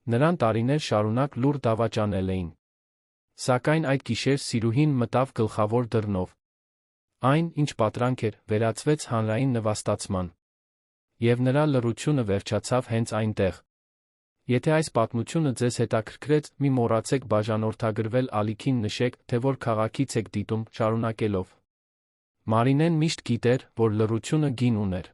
Նրան տարիներ շարունակ լուր դավաճանել էին։ Սակայն այդ գիշեր Սիրուհին մտավ գլխավոր դռնով։ Այն, ինչ պատրանք էր, վերածվեց հանրային նվաստացման։ Եվ նրա լռությունը վերջացավ հենց այնտեղ։ Եթե այս պատմությունը ձեզ հետաքրքրեց, մի մոռացեք բաժանորդագրվել ալիքին նշեք, թե որ քաղաքից եք դիտում, շարունակելով։ Մարինեն միշտ գիտեր, որ լռությունը գին ուներ։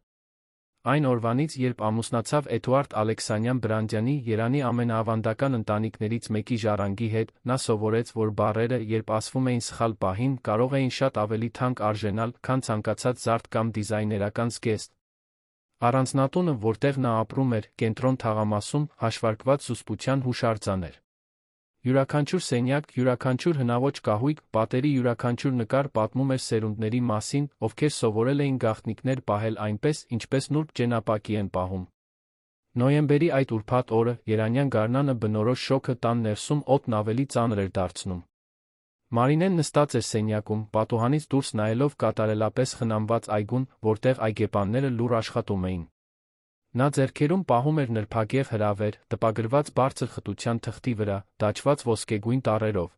Այն օրվանից, երբ ամուսնացավ Էդուարդ Ալեքսանյան Բրանդյանի Երանի ամենաավանդական ընտանիքներից մեկի ժառանգի հետ, նա սովորեց, որ բառերը, երբ ասվում էին սխալ պահին, կարող էին շատ ավելի թանկ արժենալ, քան ցանկացած զարդ կամ դիզայներական զգեստ։ Առանձնատունը, որտեղ նա ապրում էր, կենտրոն թաղամասում, հաշվարկված զուսպության հուշարձան էր։ Յուրաքանչյուր սենյակ, յուրաքանչյուր հնաոճ կահույք, պատերի յուրաքանչյուր նկար պատմում էր սերունդների մասին, ովքեր սովորել էին գաղտնիքներ պահել այնպես, ինչպես նուրբ ճենապակի են պահում։ Նոյեմբերի այդ ուրբաթ օրը, երանյան գարնանը բնորոշ շոգը տան ներսում օդն ավելի ծանր էր դարձնում։ Մարինեն նստած էր սենյակում, պատուհանից դուրս նայելով կատարելապես խնամված այգուն, որտեղ այգեպանները լուռ աշխատում էին։ Նա ձեռքերում պահում էր նրբագեղ հրավեր, տպագրված բարձր խտության թղթի վրա, դաջված ոսկեգույն տառերով։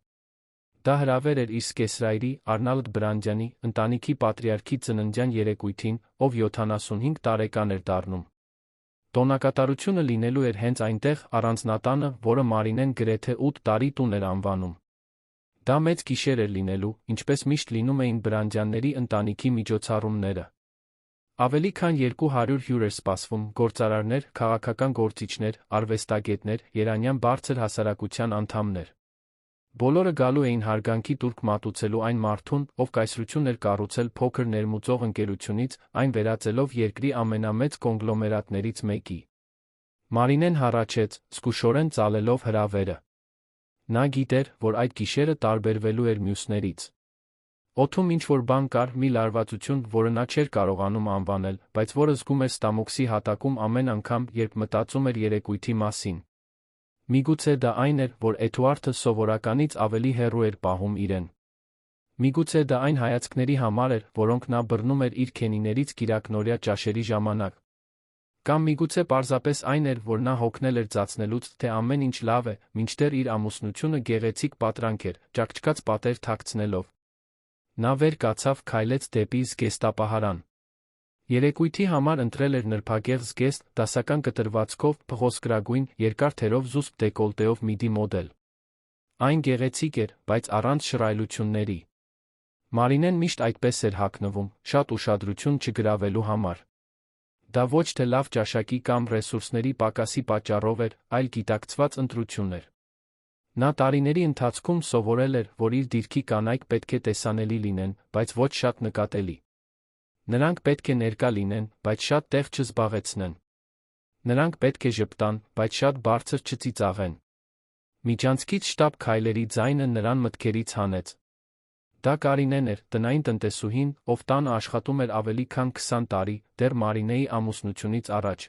Դա հրավեր էր իր զկեսրայրի, Արնալդ Բրանդյանի, ընտանիքի պատրիարքի ծննդյան երեկույթին, ով 75 տարեկան էր դառնում։ Տոնակատարությունը լինելու էր հենց այնտեղ, առանձնատանը, որը Մարինեն գրեթե 8 տարի տուն էր անվանում։ Դա մեծ գիշեր էր լինելու, ինչպես միշտ լինում էին Բրանդյանների ընտանիքի միջոցառումները։ Ավելի քան 200 հյուր էր սպասվում, գործարարներ, քաղաքական գործիչներ, արվեստագետներ, երանյան բարձր հասարակության անդամներ։ Բոլորը գալու էին հարգանքի տուրք մատուցելու այն մարդուն, ով կայսրություն էր կառուցել փոքր ներմուծող ընկերությունից, այն վերածելով երկրի ամենամեծ կոնգլոմերատներից մեկի։ Մարինեն հառաչեց, զգուշորեն ծալելով հրավերը։ Նա գիտեր, որ այդ գիշերը տարբերվելու էր մյուսներից։ Օդում ինչ-որ բան կար, մի լարվածություն, որը նա չէր կարողանում անվանել, բայց որը զգում էր ստամոքսի հատակում ամեն անգամ, երբ մտածում էր երեկույթի մասին։ Միգուցե դա այն էր, որ Էդուարդը սովորականից ավելի հեռու էր պահում իրեն։ Միգուցե դա այն հայացքների համար էր, որոնք նա բռնում էր իր քենիներից կիրակնօրյա ճաշերի ժամանակ։ Կամ միգուցե պարզապես այն էր, որ նա հոգնել էր ծածնելուց, թե ամեն ինչ լավ է, մինչդեռ իր ամուսնությունը գեղեցիկ պատրանք էր, ճաքճքած պատեր թաքցնելով։ Նա վեր կացավ, քայլեց դեպի զգեստապահարան։ Երեկույթի համար ընտրել էր նրբագեղ զգեստ, դասական կտրվածքով, փղոսկրագույն, երկար թերով զուսպ դեկոլտեով միդի մոդել։ Այն գեղեցիկ էր, բայց առանց շռայլությունների։ Մարինեն միշտ այդպես էր հագնվում, շատ ուշադրություն չգրավելու համար։ Դա ոչ թե լավ ճաշակի կամ ռեսուրսների պակասի պատճառով էր, այլ գիտակցված ընտրություն էր։ Նա տարիների ընթացքում սովորել էր, որ իր դիրքի կանայք պետք է տեսանելի լինեն, բայց ոչ շատ նկատելի։ Նրանք պետք է ներկա լինեն, բայց շատ տեղ չզբաղեցնեն։ Նրանք պետք է ժպտան, բայց շատ բարձր չծիծաղեն։ Միջանցքից շտապ քայլերի ձայնը նրան մտքերից հանեց։ Դա Կարինեն էր, տնային տնտեսուհին, ով տանը աշխատում էր ավելի քան 20 տարի, դեռ Մարինեի ամուսնությունից առաջ։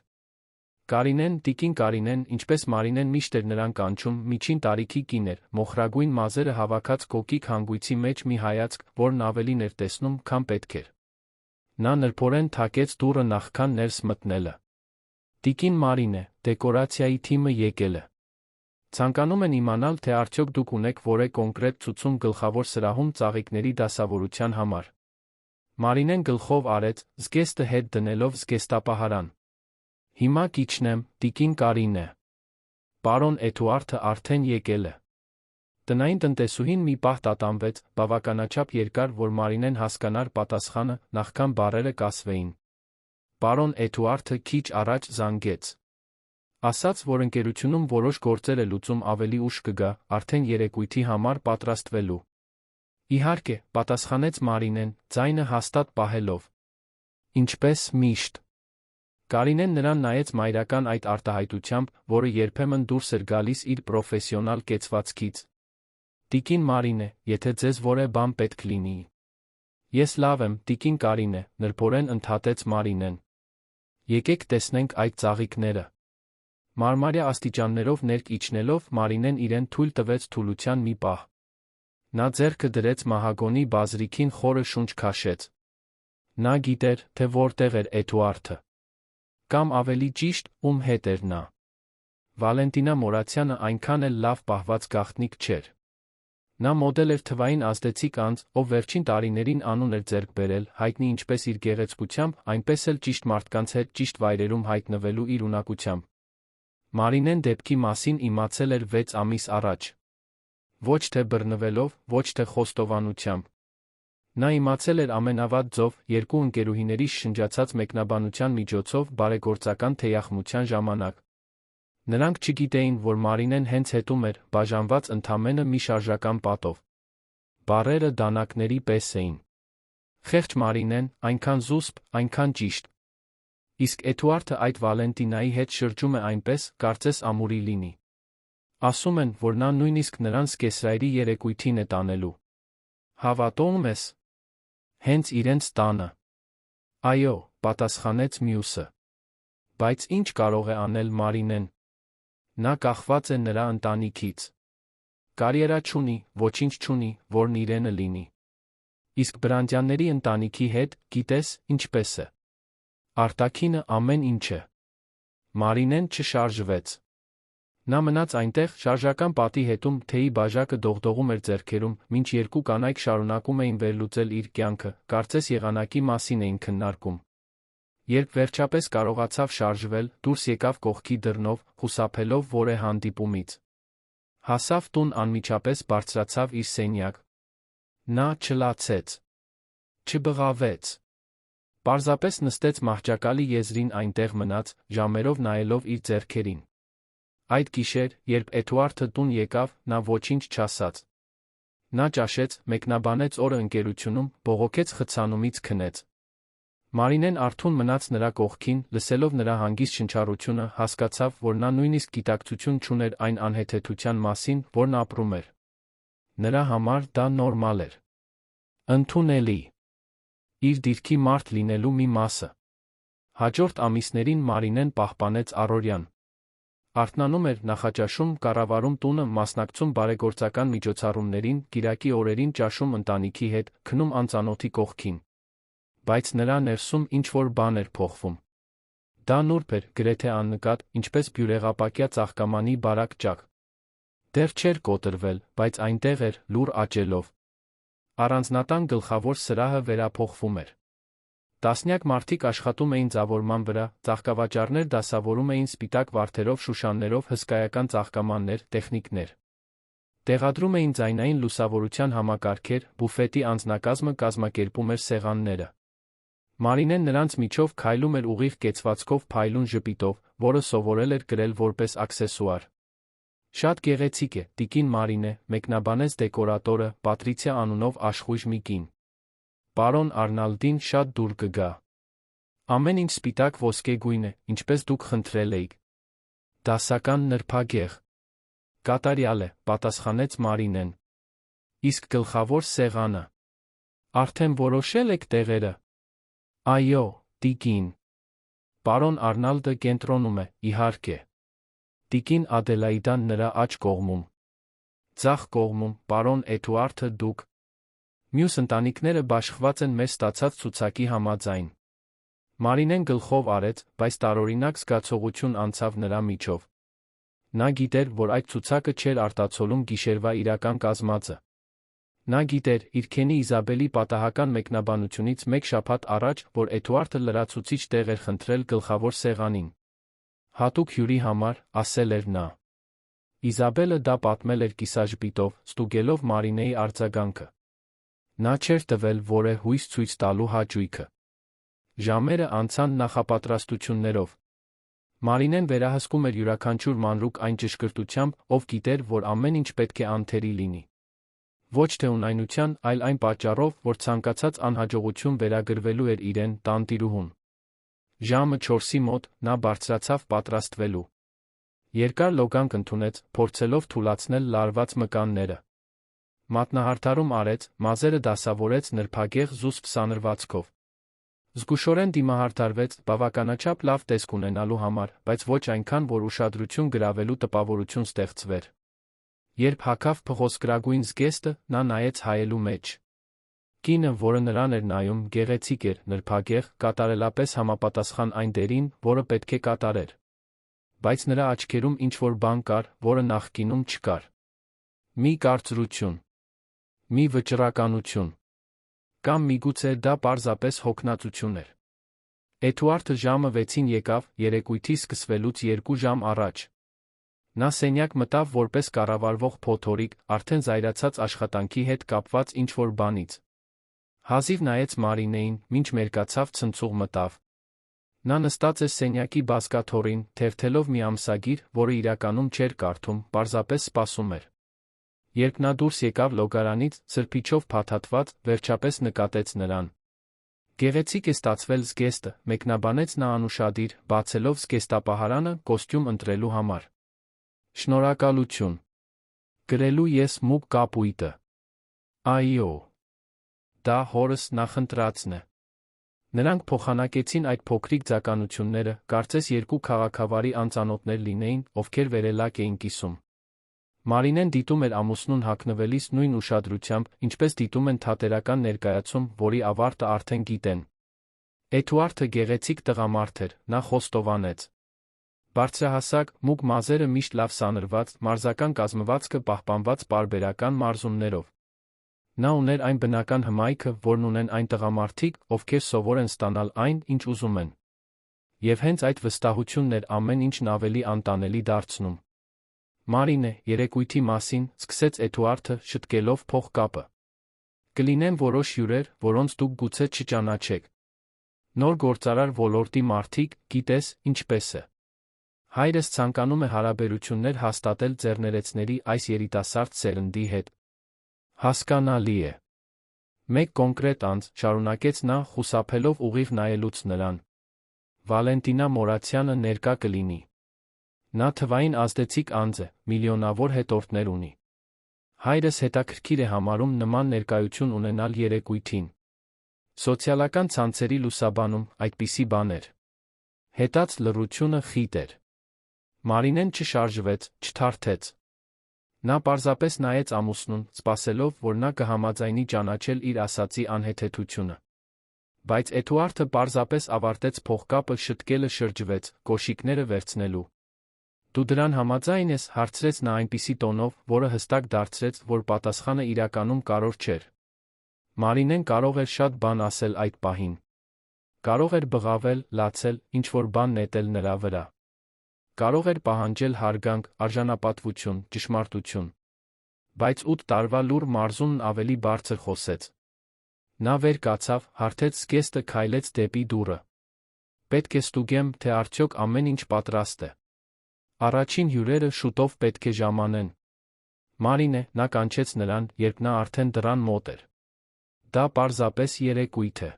Կարինեն, տիկին Կարինեն, ինչպես Մարինեն միշտ էր նրան կանչում, միջին տարիքի կին էր, մոխրագույն մազերը հավաքած կոկիկ հանգույցի մեջ մի հայացք, որն ավելին էր տեսնում, քան պետք էր։ Նա նրբորեն թակեց դուռը նախքան ներս մտնելը։ Տիկին Մարինե, դեկորացիայի թիմը եկել է։ Ցանկանում են իմանալ, թե արդյոք դուք ունեք որե կոնկրետ ցուցում գլխավոր սրահում ծաղիկների դասավորության համար։ Մարինեն գլխով արեց, զգեստը հետ դնելով զգեստապահարան։ Հիմա կիջնեմ, տիկին Կարինե։ Պարոն Էդուարդը արդեն եկել է։ Տնային տնտեսուհին մի պահ տատանվեց, բավականաչափ երկար, որ Մարինեն հասկանար պատասխանը, նախքան բառերը կասվեին։ Պարոն Էդուարդը քիչ առաջ զանգեց։ Ասաց, որ ընկերությունում որոշ գործեր է լուծում ավելի ուշ կգա, արդեն երեկույթի համար պատրաստվելու։ Իհարկե, պատասխանեց Մարինեն, ձայնը հաստատ պահելով։ Ինչպես միշտ։ Կարինեն նրան նայեց մայրական այդ արտահայտությամբ, որը երբեմն դուրս էր գալիս իր պրոֆեսիոնալ կեցվածքից։ Տիկին Մարինե, եթե ձեզ որե բան պետք լինի։ Ես լավ եմ, տիկին Կարինե, նրբորեն ընդհատեց Մարինեն։ Եկեք տեսնենք այդ ծաղիկները։ Մարմարյա աստիճաններով ներք իջնելով Մարինեն իրեն թույլ տվեց թուլության մի պահ։ Նա ձեռքը դրեց մահագոնի բազրիքին խորը շունչ քաշեց։ Նա գիտեր, թե որտեղ էր Էդուարդը։ Կամ ավելի ճիշտ, ում հետ էր նա։ Վալենտինա Մորացյանը այնքան էլ լավ պահված գաղտնիք չէր։ Նա մոդել էր թվային ազդեցիկ անձ, ով վերջին տարիներին անուն էր ձեռք բերել, հայտնի ինչպես իր գեղեցկությամբ, այնպես էլ ճիշտ մարդկանց հետ ճիշտ վայրերում հայտնվելու իր ունակությամբ։ Մարինեն դեպքի մասին իմացել էր 6 ամիս առաջ։ Ոչ թե բռնվելով, ոչ թե խոստովանությամբ։ Նա իմացել էր ամենավատ ձով, երկու ընկերուհիների շնջացած մեկնաբանության միջոցով բարեգործական թեյախմության ժամանակ։ Նրանք չգիտեին, որ Մարինեն հենց հետում էր, բաժանված ընդամենը մի շարժական պատով։ Բառերը դանակների պես էին։ Խեղճ Մարինեն, այնքան զուսպ, այնքան ճիշտ։ Իսկ Էդուարդը այդ Վալենտինայի հետ շրջում է այնպես, կարծես ամուրի լինի։ Ասում են, որ նա նույնիսկ նրան սկեսրայրի երեկույթին է տանելու։ Հավատո՞ւմ ես։ Հենց իրենց տանը։ Այո, պատասխանեց մյուսը։ Բայց ինչ կարող է անել Մարինեն։ Նա կախված է նրա ընտանիքից։ Կարիերա չունի, ոչինչ չունի, որն իրենը լինի։ Իսկ Բրանդյանների ընտանիքի հետ, գիտես, ինչպես է։ Արտաքինը ամեն ինչ է։ Մարինեն չշարժվեց։ Նա մնաց այնտեղ, շարժական պատի հետում, թեյի բաժակը դողդողում էր ձեռքերում, մինչ երկու կանայք շարունակում էին վերլուծել իր կյանքը, կարծես եղանակի մասին էին քննարկում։ Երբ վերջապես կարողացավ շարժվել, դուրս եկավ կողքի դռնով, խուսափելով որե հանդիպումից։ Հասավ տուն, անմիջապես բարձրացավ իր սենյակ։ Նա չլացեց։ Չբղավեց։ Պարզապես նստեց մահճակալի եզրին, այնտեղ մնաց, ժամերով նայելով իր ձեռքերին։ Այդ գիշեր, երբ Էդուարդը տուն եկավ, նա ոչինչ չասաց։ Նա ճաշեց, մեկնաբանեց օրը ընկերությունում, բողոքեց խցանումից քնեց։ Մարինեն արթուն մնաց նրա կողքին, լսելով նրա հանգիստ շնչառությունը, հասկացավ, որ նա նույնիսկ գիտակցություն չուներ այն անհեթեթության մասին, որն ապրում էր։ Նրա համար դա նորմալ էր։ Ընդունելի։ Իր դիրքի մարդ լինելու մի մասը։ Հաջորդ ամիսներին Մարինեն պահպանեց առօրյան։ Արթնանում էր, նախաճաշում, կառավարում տունը, մասնակցում բարեգործական միջոցառումներին, կիրակի օրերին ճաշում ընտանիքի հետ, քնում անծանոթի կողքին։ Բայց նրա ներսում ինչ-որ բան էր փոխվում։ Դա նուրբ էր, գրեթե աննկատ, ինչպես բյուրեղապակյա ծաղկամանի բարակ ճակ։ Դեռ չէր կոտրվել, բայց այնտեղ էր, լուռ աճելով։ Առանձնատան գլխավոր սրահը վերափոխվում էր։ Տասնյակ մարդիկ աշխատում էին ձավորման վրա, ծաղկավաճառներ դասավորում էին սպիտակ վարդերով, շուշաններով հսկայական ծաղկամաններ, տեխնիկներ։ Տեղադրում էին ձայնային լուսավորության համակարգեր, բուֆետի անձնակազմը կազմակերպում էր սեղանները։ Մարինեն նրանց միջով քայլում էր ուղիղ կեցվածքով փայլուն ժպիտով, որը սովորել էր կրել որպես աքսեսուար։ Շատ գեղեցիկ է, տիկին Մարինե, մեկնաբանեց դեկորատորը, Պատրիցիա անունով աշխույժ մի կին։ Պարոն Արնալդին շատ դուր կգա։ Ամեն ինչ սպիտակ ոսկեգույն է, ինչպես դուք խնդրել էիք։ Դասական նրբագեղ։ Կատարյալ է, պատասխանեց Մարինեն։ Իսկ գլխավոր սեղանը։ Արդեն որոշել եք տեղերը։ Այո, տիկին։ Պարոն Արնալդը կենտրոնում է, իհարկե։ Տիկին Ադելայդան նրա աջ կողմում։ Ձախ կողմում, պարոն Էդուարդը դուք։ Մյուս ընտանիքները բաշխված են մեր ստացած ցուցակի համաձայն։ Մարինեն գլխով արեց, բայց տարօրինակ զգացողություն անցավ նրա միջով։ Նա գիտեր, որ այդ ցուցակը չէր արտացոլում գիշերվա իրական կազմածը։ Նա գիտեր, իր քենի Իզաբելի պատահական մեկնաբանությունից մեկ շաբաթ առաջ, որ Էդուարդը լրացուցիչ տեղ էր խնդրել գլխավոր սեղանին։ Հատուկ հյուրի համար, ասել էր նա։ Իզաբելը դա պատմել էր կիսաժպիտով, ստուգելով Մարինեի արձագանքը։ Նա չէր տվել որևէ հույս ցույց տալու հաճույքը։ Ժամերը անցան նախապատրաստություններով։ Մարինեն վերահսկում էր յուրաքանչյուր մանրուք այն ճշգրտությամբ, ով գիտեր, որ ամեն ինչ պետք է անթերի լինի։ Ոչ թե ունայնության, այլ այն պատճառով, որ ցանկացած անհաջողություն վերագրվելու էր իրեն, տանտիրուհուն։ Ժամը 4-ի մոտ նա բարձրացավ պատրաստվելու։ Երկար լոգանք ընդունեց, փորձելով թուլացնել լարված մկանները։ Մատնահարդարում արեց, մազերը դասավորեց նրբագեղ զուսպ սանրվածքով։ Զգուշորեն դիմահարդարվեց, բավականաչափ լավ տեսք ունենալու համար, բայց ոչ այնքան, որ ուշադրություն գրավելու տպավորություն ստեղծվեր։ Երբ հագավ փղոսկրագույն զգեստը, նա նայեց հայելու մեջ։ Կինը, որը նրան էր նայում, գեղեցիկ էր, նրբագեղ, կատարելապես համապատասխան այն դերին, որը պետք է կատարեր։ բայց նրա աչքերում ինչ-որ բան կար, որը նախկինում չկար։ Մի կարծրություն, մի վճռականություն, կամ միգուցե դա պարզապես հոգնածություն էր։ Էդուարդը ժամը 6-ին եկավ, երեկույթի սկսվելուց 2 ժամ առաջ։ Նա սենյակ մտավ որպես կառավարվող փոթորիկ, արդեն զայրացած աշխատանքի հետ կապված ինչ-որ բանից։ Հազիվ նայեց Մարինեին, մինչ մերկացավ ցնցուղ մտավ։ Նա նստած էր սենյակի բազկաթոռին, թերթելով մի ամսագիր, որը իրականում չէր կարդում, պարզապես սպասում էր։ Երբ նա դուրս եկավ լոգարանից, սրբիչով փաթաթված, վերջապես նկատեց նրան։ Գեղեցիկ է ստացվել զգեստը, մեկնաբանեց նա անուշադիր, բացելով զգեստապահարանը կոստյում ընտրելու համար։ Շնորհակալություն։ Գրելու ես մուգ կապույտը։ Այո։ Դա հորս նախընտրածն է։ Նրանք փոխանակեցին այդ փոքրիկ ձականությունները, կարծես 2 քաղաքավարի անծանոթներ լինեին, ովքեր վերելակ էին կիսում։ Մարինեն դիտում էր ամուսնուն հագնվելիս նույն ուշադրությամբ, ինչպես դիտում են թատերական ներկայացում, որի ավարտը արդեն գիտեն։ Էդուարդը գեղեցիկ տղամարդ էր, նա խոստովանեց։ Բարձրահասակ, մուգ մազերը միշտ լավ սանրված, մարզական կազմվածքը պահպանված պարբերական մարզումներով։ Նա ուներ այն բնական հմայքը, որն ունեն այն տղամարդիկ, ովքեր սովոր են ստանալ այն, ինչ ուզում են։ Եվ հենց այդ վստահությունն էր ամեն ինչն ավելի անտանելի դարձնում։ Մարինե, երեկույթի մասին, սկսեց Էդուարդը, շտկելով փողկապը։ Կլինեն որոշ հյուրեր, որոնց դուք գուցե չճանաչեք։ Նոր գործարար ոլորտի մարդիկ, գիտես, ինչպես է։ Հայրս ցանկանում է հարաբերություններ հաստատել ձեռներեցների այս երիտասարդ սերնդի հետ։ Հասկանալի է։ Մեկ կոնկրետ անձ, շարունակեց նա, խուսափելով ուղիղ նայելուց նրան։ Վալենտինա Մորացյանը ներկա կլինի։ Նա թվային ազդեցիկ անձ է, միլիոնավոր հետևորդներ ունի։ Հայրս հետաքրքիր է համարում նման ներկայություն ունենալ երեկույթին։ Սոցիալական ցանցերի լուսաբանում այդպիսի բաներ։ Հետաց լռությունը խիտ էր։ Մարինեն չշարժվեց, չթարթեց։ Նա պարզապես նայեց ամուսնուն, սպասելով, որ նա կհամաձայնի ճանաչել իր ասածի անհեթեթությունը։ Բայց Էդուարդը պարզապես ավարտեց փողկապը շտկելը շրջվեց, կոշիկները վերցնելու։ Դու դրան համաձայն ես, հարցրեց նա այնպիսի տոնով, որը հստակ դարձրեց, որ պատասխանը իրականում կարևոր չէր։ Մարինեն կարող էր շատ բան ասել այդ պահին։ Կարող էր բղավել, լացել, ինչ-որ բան նետել նրա վրա։ Կարող էր պահանջել հարգանք, արժանապատվություն, ճշմարտություն։ Բայց 8 տարվա լուռ մարզումն ավելի բարձր խոսեց։ Նա վեր կացավ, հարթեց զգեստը, քայլեց դեպի դուռը։ Պետք է ստուգեմ, թե արդյոք ամեն ինչ պատրաստ է։ Առաջին հյուրերը շուտով պետք է ժամանեն։ Մարինե, նա կանչեց նրան, երբ նա արդեն դռան մոտ էր։ Դա պարզապես երեկույթ է։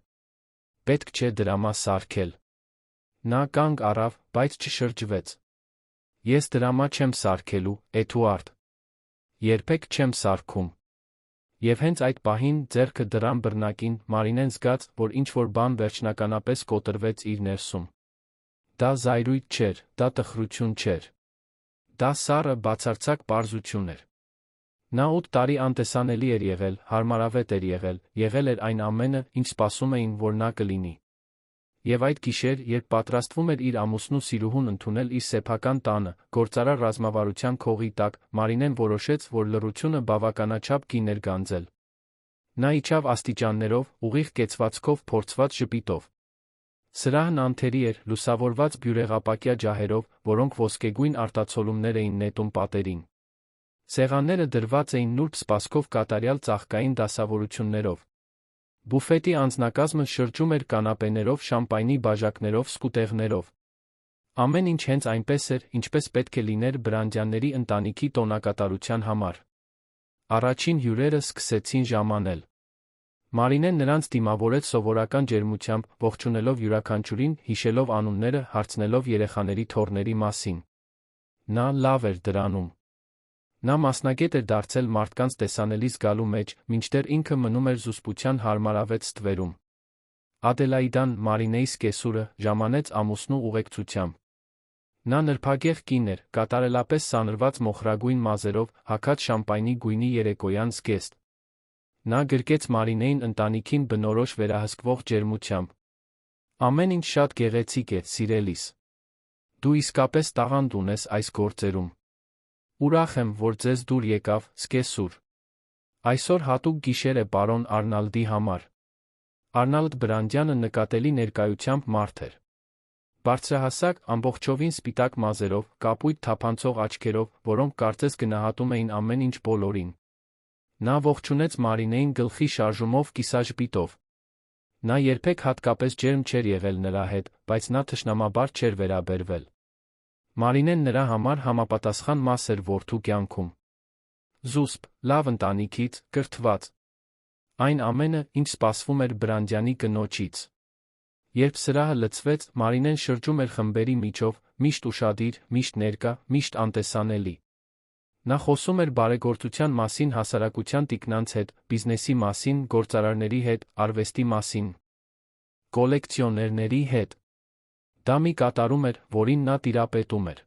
Պետք չէ դրամա սարքել։ Նա կանգ առավ, բայց չշրջվեց։ Ես դրամա չեմ սարքելու, Էդուարդ։ Երբեք չեմ սարքում։ Եվ հենց այդ պահին, ձեռքը դռան բռնակին, Մարինեն զգաց, որ ինչ-որ բան վերջնականապես կոտրվեց իր ներսում։ Դա զայրույթ չէր, դա տխրություն չէր։ Դա սառը, բացարձակ պարզություն էր։ Նա 8 տարի անտեսանելի էր եղել, հարմարավետ էր եղել էր այն ամենը, ինչ սպասում էին, որ նա կլինի։ Եվ այդ գիշեր, երբ պատրաստվում էր իր ամուսնու սիրուհուն ընդունել իր սեփական տանը, գործարար ռազմավարության քողի տակ, Մարինեն որոշեց, որ լռությունը բավականաչափ կին էր գանձել։ Նա իջավ աստիճաններով, ուղիղ կեցվածքով, փորձված ժպիտով։ Սրահն անթերի էր, լուսավորված բյուրեղապակյա ջահերով, որոնք ոսկեգույն արտացոլումներ էին նետում պատերին։ Սեղանները դրված էին նուրբ սպասքով կատարյալ ծաղկային դասավորություններով։ Բուֆետի անձնակազմը շրջում էր կանապեներով, շամպայնի բաժակներով, սկուտեղներով։ Ամեն ինչ հենց այնպես էր, ինչպես պետք է լիներ Բրանդյանների ընտանիքի տոնակատարության համար։ Առաջին հյուրերը սկսեցին ժամանել։ Մարինեն նրանց դիմավորեց սովորական ջերմությամբ, ողջունելով յուրաքանչյուրին, հիշելով անունները, հարցնելով երեխաների թոռների մասին։ Նա լավ էր դրանում։ Նա մասնագետ էր դարձել մարդկանց տեսանելի զգալու մեջ, մինչդեռ ինքը մնում էր զուսպության հարմարավետ ստվերում։ Ադելայդան, Մարինեի սկեսուրը, ժամանեց ամուսնու ուղեկցությամբ։ Նա նրբագեղ կին էր, կատարելապես սանրված մոխրագույն մազերով, հագած շամպայնի գույնի երեկոյան զգեստ։ Նա գրկեց Մարինեին ընտանիքին բնորոշ վերահսկվող ջերմությամբ։ Ամեն ինչ շատ գեղեցիկ է, սիրելիս։ Դու իսկապես տաղանդ ունես այս գործերում։ Ուրախ եմ, որ ձեզ դուր եկավ, սկեսուր։ Այսօր հատուկ գիշեր է պարոն Արնալդի համար։ Արնալդ Բրանդյանը նկատելի ներկայությամբ մարդ էր։ Բարձրահասակ, ամբողջովին սպիտակ մազերով, կապույտ թափանցող աչքերով, որոնք կարծես գնահատում էին ամեն ինչ բոլորին։ Նա ողջունեց Մարինեին գլխի շարժումով կիսաժպիտով։ Նա երբեք հատկապես ջերմ չէր եղել նրա հետ, բայց նա թշնամաբար չէր վերաբերվել։ Մարինեն նրա համար համապատասխան մաս էր որդու կյանքում։ Զուսպ, լավ ընտանիքից, կրթված։ Այն ամենը, ինչ սպասվում էր Բրանդյանի կնոջից։ Երբ սրահը լցվեց, Մարինեն շրջում էր խմբերի միջով, միշտ ուշադիր, միշտ ներկա, միշտ անտեսանելի։ Նա խոսում էր բարեգործության մասին հասարակության տիկնանց հետ, բիզնեսի մասին, գործարարների հետ, արվեստի մասին, կոլեկցիոներների հետ։ Դա մի կատարում էր, որին նա տիրապետում էր։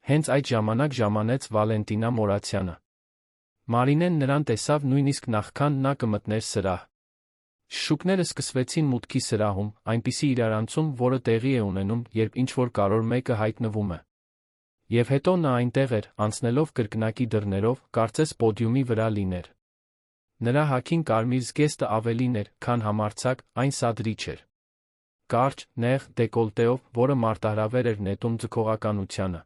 Հենց այդ ժամանակ ժամանեց Վալենտինա Մորացյանը։ Մարինեն նրան տեսավ նույնիսկ նախքան նա կմտներ սրահ։ Շշուկները սկսվեցին մուտքի սրահում, այնպիսի իրարանցում, որը տեղի է ունենում, երբ ինչ-որ կարևոր մեկը հայտնվում է։ Եվ հետո նա այնտեղ էր, անցնելով կրկնակի դռներով, կարծես պոդիումի վրա լիներ։ Նրա հագին կարմիր զգեստը ավելին էր, քան համարձակ, այն սադրիչ էր։ Կարճ, նեղ, դեկոլտեով, որը մարտահրավեր էր նետում ձգողականությանը։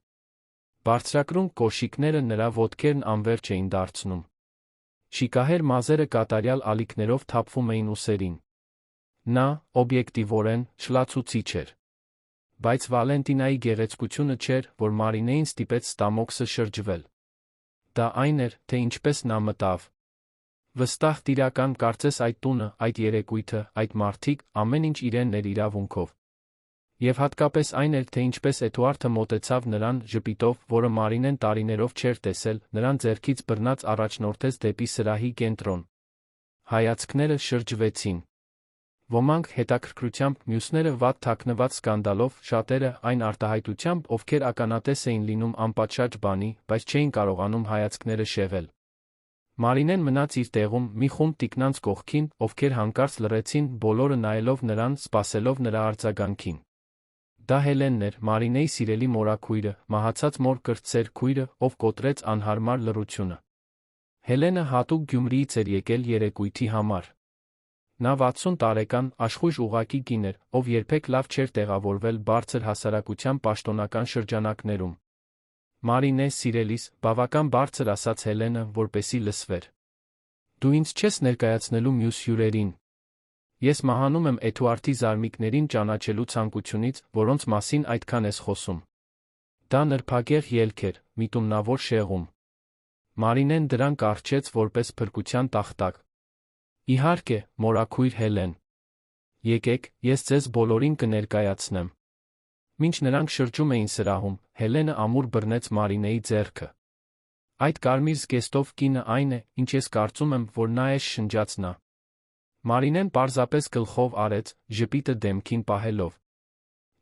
Բարձրակրուն կոշիկները նրա ոտքերն անվերջ էին դարձնում։ Շիկահեր մազերը կատարյալ ալիքներով թափվում էին ուսերին։ Նա, օբյեկտիվորեն, շլացուցիչ էր։ Բայց Վալենտինայի գեղեցկությունը չէր, որ Մարինեին ստիպեց ստամոքսը շրջվել։ Դա այն էր, թե ինչպես նա մտավ։ Վստահ տիրական կարծես այդ տունը, այդ երեկույթը, այդ մարդիկ, ամեն ինչ իրենն էր իրավունքով։ Եվ հատկապես այն էր, թե ինչպես Էդուարդը մոտեցավ նրան ժպիտով, որը Մարինեն տարիներով չէր տեսել, նրան ձեռքից բռնած առաջնորդեց դեպի սրահի կենտրոն։ Հայացքները շրջվեցին։ Ոմանք հետաքրքրությամբ, մյուսները վատ թաքնված սկանդալով, շատերը այն արտահայտությամբ, ովքեր ականատես էին լինում անպատշաճ բանի, բայց չէին կարողանում հայացքները շեղել։ Մարինեն մնաց իր տեղում, մի խումբ տիկնանց կողքին, ովքեր հանկարծ լռեցին, բոլորը նայելով նրան, սպասելով նրա արձագանքին։ Դա Հելենն էր, Մարինեի սիրելի մորաքույրը, մահացած մոր կրտսեր քույրը, ով կոտրեց անհարմար լռությունը։ Հելենը հատուկ Գյումրիից էր եկել երեկույթի համար։ Նա 60 տարեկան, աշխույժ ուղղակի կին էր, ով երբեք լավ չէր տեղավորվել բարձր հասարակության պաշտոնական շրջանակներում։ Մարինե, սիրելիս, բավական բարձր ասաց Հելենը, որպեսզի լսվեր։ Դու ինձ չես ներկայացնելու մյուս հյուրերին։ Ես մահանում եմ Էդուարդի զարմիկներին ճանաչելու ցանկությունից, որոնց մասին այդքան ես խոսում։ Դա նրբագեղ ելք էր, միտումնավոր շեղում։ Մարինեն դրան կառչեց որպես փրկության տախտակ։ Իհարկե, մորաքույր Հելեն։ Եկեք, ես ձեզ բոլորին կներկայացնեմ։ Մինչ նրանք շրջում էին սրահում, Հելենը ամուր բռնեց Մարինեի ձեռքը։ Այդ կարմիր զգեստով կինը այն է, ինչ ես կարծում եմ, որ նա է, շշնջաց նա։ Մարինեն պարզապես գլխով արեց, ժպիտը դեմքին պահելով։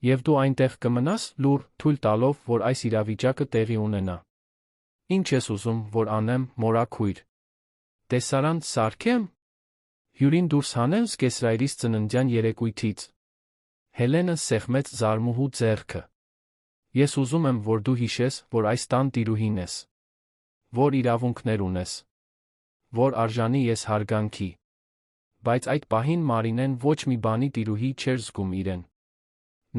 Եվ դու այնտեղ կմնաս, լուռ, թույլ տալով, որ այս իրավիճակը տեղի ունենա։ Ինչ ես ուզում, որ անեմ, մորաքույր։ Տեսարան սարքեմ։ Հյուրին դուրս հանեմ զգեսրայրիս ծննդյան երեկույթից։ Հելենը սեղմեց զարմուհու ձեռքը։ Ես ուզում եմ, որ դու հիշես, որ այս տան տիրուհին ես։ Որ իրավունքներ ունես։ Որ արժանի ես հարգանքի։ Բայց այդ պահին Մարինեն ոչ մի բանի տիրուհի չէր զգում իրեն։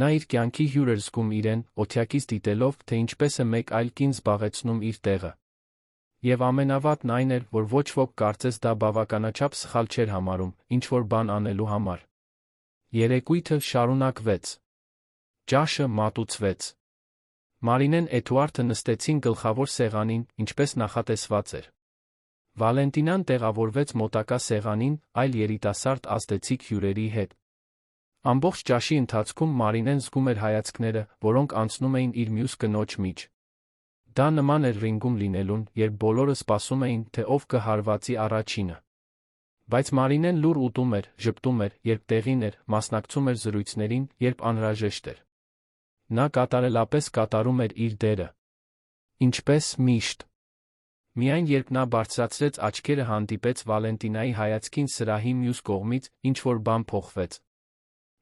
Նա իր կյանքի հյուր էր զգում իրեն, օթյակից դիտելով, թե ինչպես է մեկ այլ կին զբաղեցնում իր տեղը։ Եվ ամենավատն այն էր, որ ոչ ոք կարծես դա բավականաչափ սխալ չէր համարում, ինչ-որ բան անելու համար։ Երեկույթը շարունակվեց։ Ճաշը մատուցվեց։ Մարինեն Էդուարդը նստեցին գլխավոր սեղանին, ինչպես նախատեսված էր։ Վալենտինան տեղավորվեց մոտակա սեղանին, այլ երիտասարդ ազդեցիկ հյուրերի հետ։ Ամբողջ ճաշի ընթացքում Մարինեն զգում էր հայացքները, որոնք անցնում էին իր մյուս կնոջ միջ։ Դա նման էր ռինգում լինելուն, երբ բոլորը սպասում էին, թե ով կհարվածի առաջինը։ Բայց Մարինեն լուռ ուտում էր, ժպտում էր, երբ տեղին էր, մասնակցում էր զրույցներին, երբ անհրաժեշտ էր։ Նա կատարելապես կատարում էր իր դերը։ Ինչպես միշտ։ Միայն երբ նա բարձրացրեց աչքերը հանդիպեց Վալենտինայի հայացքին սրահի մյուս կողմից, ինչ-որ բան փոխվեց։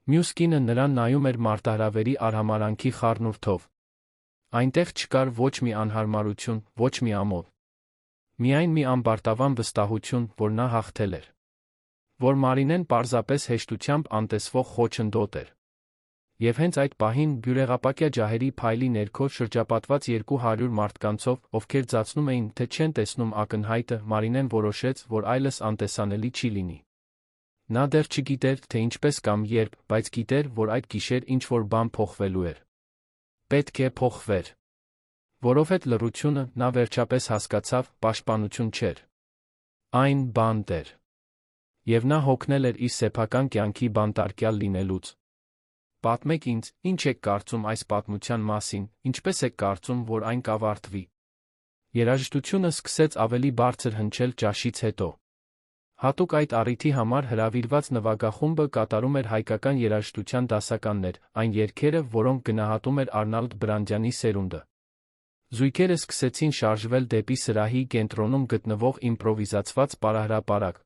Մյուս կինը նրան նայում էր մարտահրավերի արհամարանքի խառնուրդով։ Այնտեղ չկար ոչ մի անհարմարություն, ոչ մի ամոթ։ Միայն մի անբարտավան վստահություն, որ նա հաղթել էր։ Որ Մարինեն պարզապես հեշտությամբ անտեսվող խոչընդոտ էր։ Եվ հենց այդ պահին բյուրեղապակյա ջահերի փայլի ներքո շրջապատված 200 մարդկանցով, ովքեր ձացնում էին, թե չեն տեսնում ակնհայտը, Մարինեն որոշեց, որ այլս անտեսանելի չի լինի։ Նա դեռ չգիտեր, թե ինչպես կամ երբ, բայց գիտեր, որ այդ գիշեր ինչ-որ բան փոխվելու էր։ Պետք է փոխվեր։ Որովհետև լռությունը, նա վերջապես հասկացավ, պաշտպանություն չէր։ Այն բանտ էր։ Եվ նա հոգնել էր իր սեփական կյանքի բանտարկյալ լինելուց։ Պատմեք ինձ, ինչ եք կարծում այս պատմության մասին, ինչպես եք կարծում, որ այն կավարտվի։ Երաժշտությունը սկսեց ավելի բարձր հնչել ճաշից հետո։ Հատուկ այդ առիթի համար հրավիրված նվագախումբը կատարում էր հայկական երաժշտության դասականներ, այն երգերը, որոնք գնահատում էր Արնալդ Բրանդյանի սերունդը։ Զույգերը սկսեցին շարժվել դեպի սրահի կենտրոնում գտնվող իմպրովիզացված պարահրապարակ։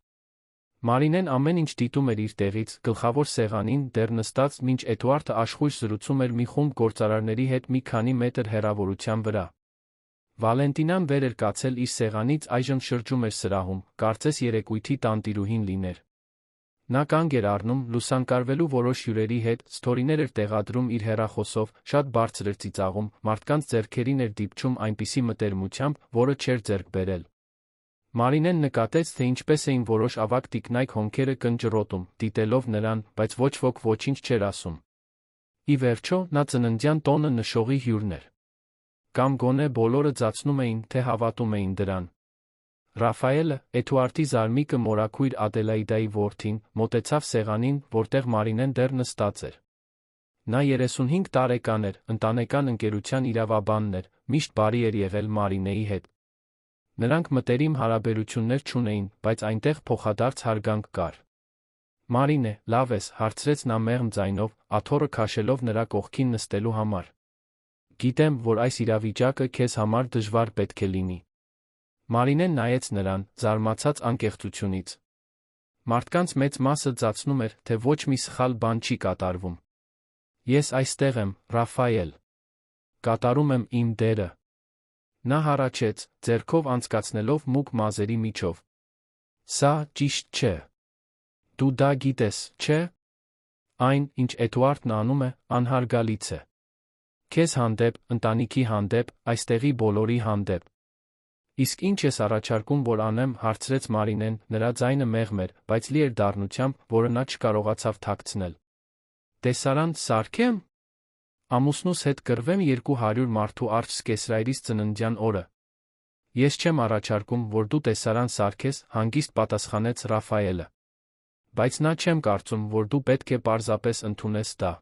Մարինեն ամեն ինչ դիտում էր իր տեղից, գլխավոր սեղանին, դեռ նստած, մինչ Էդուարդը աշխույժ զրուցում էր մի խումբ գործարարների հետ մի քանի մետր հեռավորության վրա։ Վալենտինան վեր էր կացել իր սեղանից, այժմ շրջում էր սրահում, կարծես երեկույթի տանտիրուհին լիներ։ Նա կանգ էր առնում, լուսանկարվելու որոշ հյուրերի հետ, սթորիներ էր տեղադրում իր հեռախոսով, շատ բարձր էր ծիծաղում, մարդկանց ձեռքերին էր դիպչում այնպիսի մտերմությամբ, որը չէր ձեռք բերել։ Մարինեն նկատեց, թե ինչպես էին որոշ ավագ տիկնայք հոնքերը կնճռոտում, դիտելով նրան, բայց ոչ ոք ոչինչ չէր ասում։ Ի վերջո, նա ծննդյան տոնը նշողի հյուրն էր։ Կամ գոնե բոլորը ձացնում էին, թե հավատում էին դրան։ Ռաֆայելը, Էդուարդի զարմիկը մորաքույր Ադելայդայի որդին, մոտեցավ սեղանին, որտեղ Մարինեն դեռ նստած էր։ Նա 35 տարեկան էր, ընտանեկան ընկերության իրավաբանն էր, միշտ բարի էր եղել Մարինեի հետ։ Նրանք մտերիմ հարաբերություններ չունեին, բայց այնտեղ փոխադարձ հարգանք կար։ Մարինե, լավ ես, հարցրեց նա մեղմ ձայնով, աթոռը քաշելով նրա կողքին նստելու համար։ Գիտեմ, որ այս իրավիճակը քեզ համար դժվար պետք է լինի։ Մարինեն նայեց նրան, զարմացած անկեղծությունից։ Մարդկանց մեծ մասը ձացնում էր, թե ոչ մի սխալ բան չի կատարվում։ Ես այստեղ եմ, Ռաֆայել։ Կատարում եմ իմ դերը։ Նա հառաչեց, ձեռքով անցկացնելով մուգ մազերի միջով։ Սա ճիշտ չէ։ Դու դա գիտես, չէ՞։ Այն, ինչ Էդուարդն անում է, անհարգալից է։ Քեզ հանդեպ, ընտանիքի հանդեպ, այստեղի բոլորի հանդեպ։ Իսկ ինչ ես առաջարկում, որ անեմ, հարցրեց Մարինեն, նրա ձայնը մեղմ էր, բայց լի էր դառնությամբ, որը նա չկարողացավ թաքցնել։ Տեսարան սարքեմ։ Ամուսնուս հետ կռվեմ 200 մարդու առջ սկեսրայրիս ծննդյան օրը։ Ես չեմ առաջարկում, որ դու տեսարան սարքես, հանգիստ պատասխանեց Ռաֆայելը։ Բայց նա չեմ կարծում, որ դու պետք է պարզապես ընդունես դա։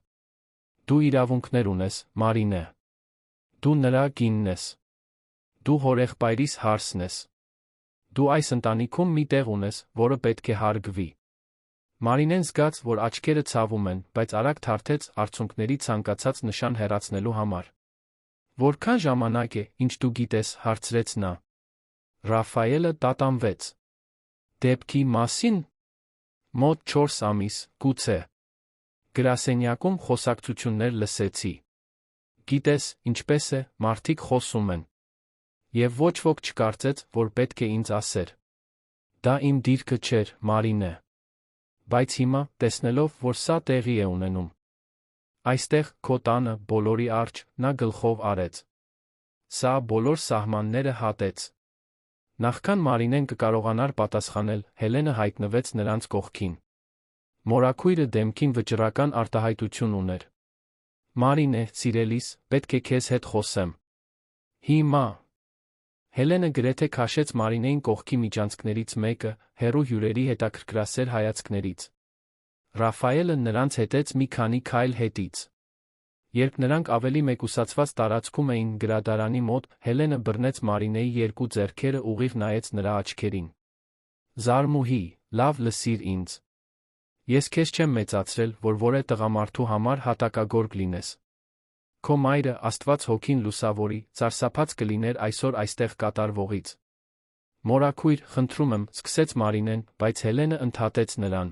Դու իրավունքներ ունես, Մարինե։ Դու նրա կինն ես։ Դու հորեղբայրիս հարսն ես։ Դու այս ընտանիքում մի տեղ ունես, որը պետք է հարգվի։ Մարինեն զգաց, որ աչքերը ցավում են, բայց արագ թարթեց արցունքների ցանկացած նշան հեռացնելու համար։ Որքան ժամանակ է, ինչ դու գիտես, հարցրեց նա։ Ռաֆայելը տատանվեց։ Դեպքի մասին։ Մոտ 4 ամիս, գուցե։ Գրասենյակում խոսակցություններ լսեցի։ Գիտես, ինչպես է, մարդիկ խոսում են։ Եվ ոչ ոք չկարծեց, որ պետք է ինձ ասեր։ Դա իմ դիրքը չէր, Մարինե։ Բայց հիմա, տեսնելով, որ սա տեղի է ունենում։ Այստեղ, քո տանը, բոլորի առջ, նա գլխով արեց։ Սա բոլոր սահմանները հատեց։ Նախքան Մարինեն կկարողանար պատասխանել, Հելենը հայտնվեց նրանց կողքին։ Մորաքույրը դեմքին վճռական արտահայտություն ուներ։ Մարինե, սիրելիս, պետք է քեզ հետ խոսեմ։ Հիմա։ Հելենը գրեթե քաշեց Մարինեին կողքի միջանցքներից մեկը, հեռու հյուրերի հետաքրքրասեր հայացքներից։ Ռաֆայելը նրանց հետեց մի քանի քայլ հետից։ Երբ նրանք ավելի մեկուսացված տարածքում էին գրադարանի մոտ, Հելենը բռնեց Մարինեի երկու ձեռքերը ուղիղ նայեց նրա աչքերին։ Զարմուհի, լավ լսիր ինձ։ Ես քեզ չեմ մեծացրել, որ որե տղամարդու համար հատակագորգ լինես։ Քո մայրը, Աստված հոգին լուսավորի, սարսափած կլիներ այսօր այստեղ կատարվողից։ Մորաքույր, խնդրում եմ, սկսեց Մարինեն, բայց Հելենը ընդհատեց նրան։